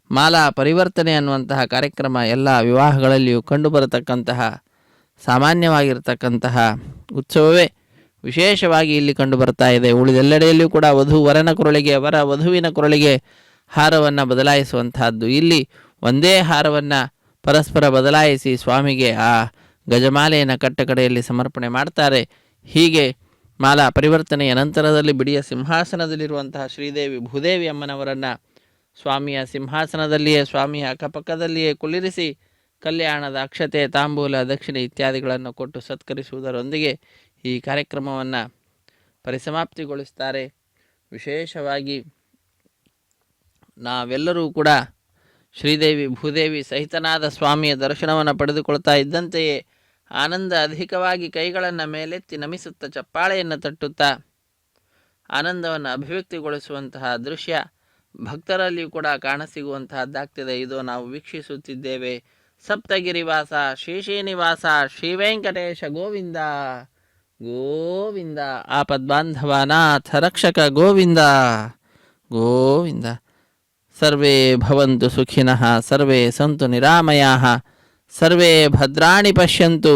ಮಾಲಾ ಪರಿವರ್ತನೆ ಅನ್ನುವಂತಹ ಕಾರ್ಯಕ್ರಮ ಎಲ್ಲ ವಿವಾಹಗಳಲ್ಲಿಯೂ ಕಂಡುಬರತಕ್ಕಂತಹ ಸಾಮಾನ್ಯವಾಗಿರತಕ್ಕಂತಹ ಉತ್ಸವವೇ ವಿಶೇಷವಾಗಿ ಇಲ್ಲಿ ಕಂಡುಬರ್ತಾ ಇದೆ. ಉಳಿದೆಲ್ಲೆಡೆಯಲ್ಲಿಯೂ ಕೂಡ ವಧು ವರನ ಕೊರಳಿಗೆ ವರ ವಧುವಿನ ಕೊರಳಿಗೆ ಹಾರವನ್ನು ಬದಲಾಯಿಸುವಂತಹದ್ದು. ಇಲ್ಲಿ ಒಂದೇ ಹಾರವನ್ನು ಪರಸ್ಪರ ಬದಲಾಯಿಸಿ ಸ್ವಾಮಿಗೆ ಆ ಗಜಮಾಲೆಯನ್ನು ಕಟ್ಟಕಡೆಯಲ್ಲಿ ಸಮರ್ಪಣೆ ಮಾಡ್ತಾರೆ. ಹೀಗೆ ಮಾಲಾ ಪರಿವರ್ತನೆಯ ನಂತರದಲ್ಲಿ ಬಿಡಿಯ ಸಿಂಹಾಸನದಲ್ಲಿರುವಂತಹ ಶ್ರೀದೇವಿ ಭೂದೇವಿ ಅಮ್ಮನವರನ್ನು ಸ್ವಾಮಿಯ ಸಿಂಹಾಸನದಲ್ಲಿಯೇ ಸ್ವಾಮಿಯ ಅಕ್ಕಪಕ್ಕದಲ್ಲಿಯೇ ಕುಳ್ಳಿರಿಸಿ ಕಲ್ಯಾಣದ ಅಕ್ಷತೆ ತಾಂಬೂಲ ದಕ್ಷಿಣೆ ಇತ್ಯಾದಿಗಳನ್ನು ಕೊಟ್ಟು ಸತ್ಕರಿಸುವುದರೊಂದಿಗೆ ಈ ಕಾರ್ಯಕ್ರಮವನ್ನು ಪರಿಸಮಾಪ್ತಿಗೊಳಿಸ್ತಾರೆ. ವಿಶೇಷವಾಗಿ ನಾವೆಲ್ಲರೂ ಕೂಡ ಶ್ರೀದೇವಿ ಭೂದೇವಿ ಸಹಿತನಾದ ಸ್ವಾಮಿಯ ದರ್ಶನವನ್ನು ಪಡೆದುಕೊಳ್ತಾ ಇದ್ದಂತೆಯೇ ಆನಂದ ಅಧಿಕವಾಗಿ ಕೈಗಳನ್ನು ಮೇಲೆತ್ತಿ ನಮಿಸುತ್ತಾ ಚಪ್ಪಾಳೆಯನ್ನು ತಟ್ಟುತ್ತಾ ಆನಂದವನ್ನು ಅಭಿವ್ಯಕ್ತಿಗೊಳಿಸುವಂತಹ ದೃಶ್ಯ ಭಕ್ತರಲ್ಲಿಯೂ ಕೂಡ ಕಾಣಸಿಗುವಂತಹದ್ದಾಗ್ತಿದೆ. ಇದು ನಾವು ವೀಕ್ಷಿಸುತ್ತಿದ್ದೇವೆ. ಸಪ್ತಗಿರಿವಾಸ ಶ್ರೀ ಶ್ರೀನಿವಾಸ ಶ್ರೀ ವೆಂಕಟೇಶ ಗೋವಿಂದ ಗೋವಿಂದ. ಆಪದ್ಬಾಂಧವನಾಥ ರಕ್ಷಕ ಗೋವಿಂದ ಗೋವಿಂದ. ಸರ್ವೇ ಭವಂತು ಸುಖಿನಃ ಸರ್ವೇ ಸಂತು ನಿರಾಮಯಾಃ ಸರ್ವೇ ಭದ್ರಾಣಿ ಪಶ್ಯಂತು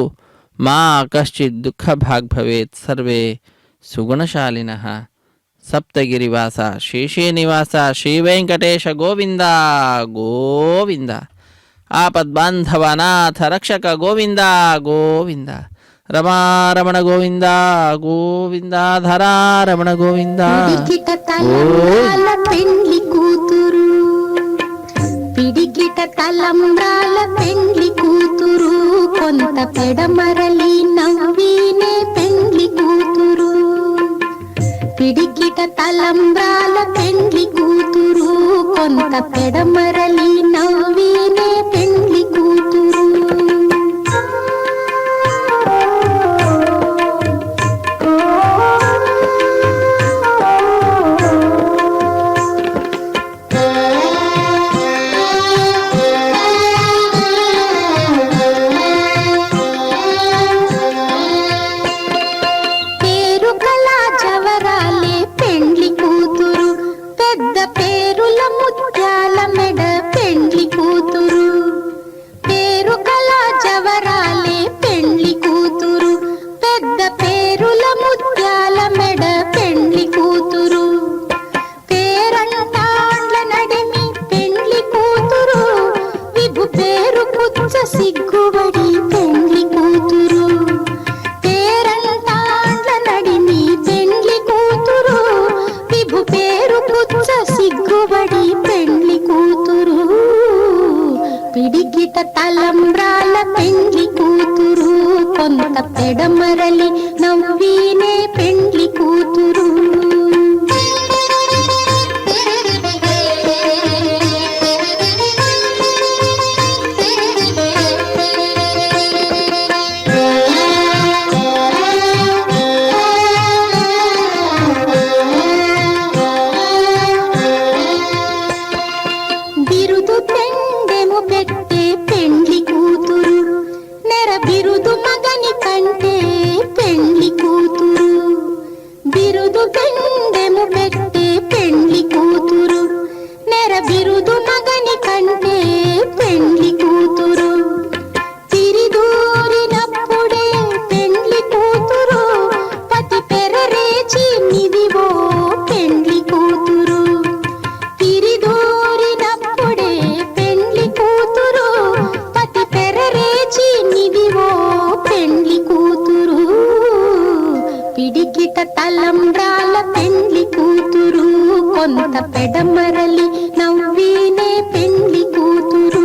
ಮಾ ಕಶ್ಚಿತ್ ದುಃಖ ಭಾಗ್ ಭವೇತ್ ಸರ್ವೇ ಸುಗುಣಶಾಲಿನಃ. ಸಪ್ತಗಿರಿವಾಸ ಶ್ರೀ ಶ್ರೀನಿವಾಸ ಶ್ರೀ ವೆಂಕಟೇಶ ಗೋವಿಂದ ಗೋವಿಂದ. ಆಪದ್ಬಾಂಧವನಾಥ ರಕ್ಷಕ ಗೋವಿಂದ ಗೋವಿಂದ. ರಮಾರಮಣ ಗೋವಿಂದ ಗೋವಿಂದ. ಧರಾರಮಣ ಗೋವಿಂದ ಗೋವಿಂದ. తలంబ్రాల పెండ్లి కూతురు, కొంత పెడమరలి నవ్వీనే పెండ్లి కూతురు. పిడికిట తలంబ్రాల పెండ్లి కూతురు, కొంత పెడమరలి నవ్వీనే పెండ్లి కూతురు. సిగ్గుబడి పెండ్లి కూతురు, పేరంటాండ్ల నడిమి పెండ్లి కూతురు, విభు పేరు పుచ్చ సిగ్గుబడి పెండ్లి కూతురు. పిడికిట తలంబ్రాల పెండ్లి కూతురు, కొంత పెడమరలి నవ్వీనే పెండ్లి కూతురు. బిరుదు పెండెము పెట్టే పెండ్లి కూతురు, నెర బిరుదు మగని కంటే పెండ్లి కూతురు. బిరుదు పెండెము పెట్టే పెండ్లి కూతురు, నెర బిరుదు మగని కంటే పెండ్లి కూతురు. తిరిదూరినప్పుడే పెండ్లి కూతురు, పతి పెరరేచి నిదివో పెండ్లి కూతురు. తిరిదూరినప్పుడే పెండ్లి కూతురు, పతి పెరరేచి నిదివో పెండ్లి కూతురు. పిడికిట తలంబ్రాల పెండ్లి కూతురు, కొంత పెడమరలి నవ్వీనే పెండ్లి కూతురు.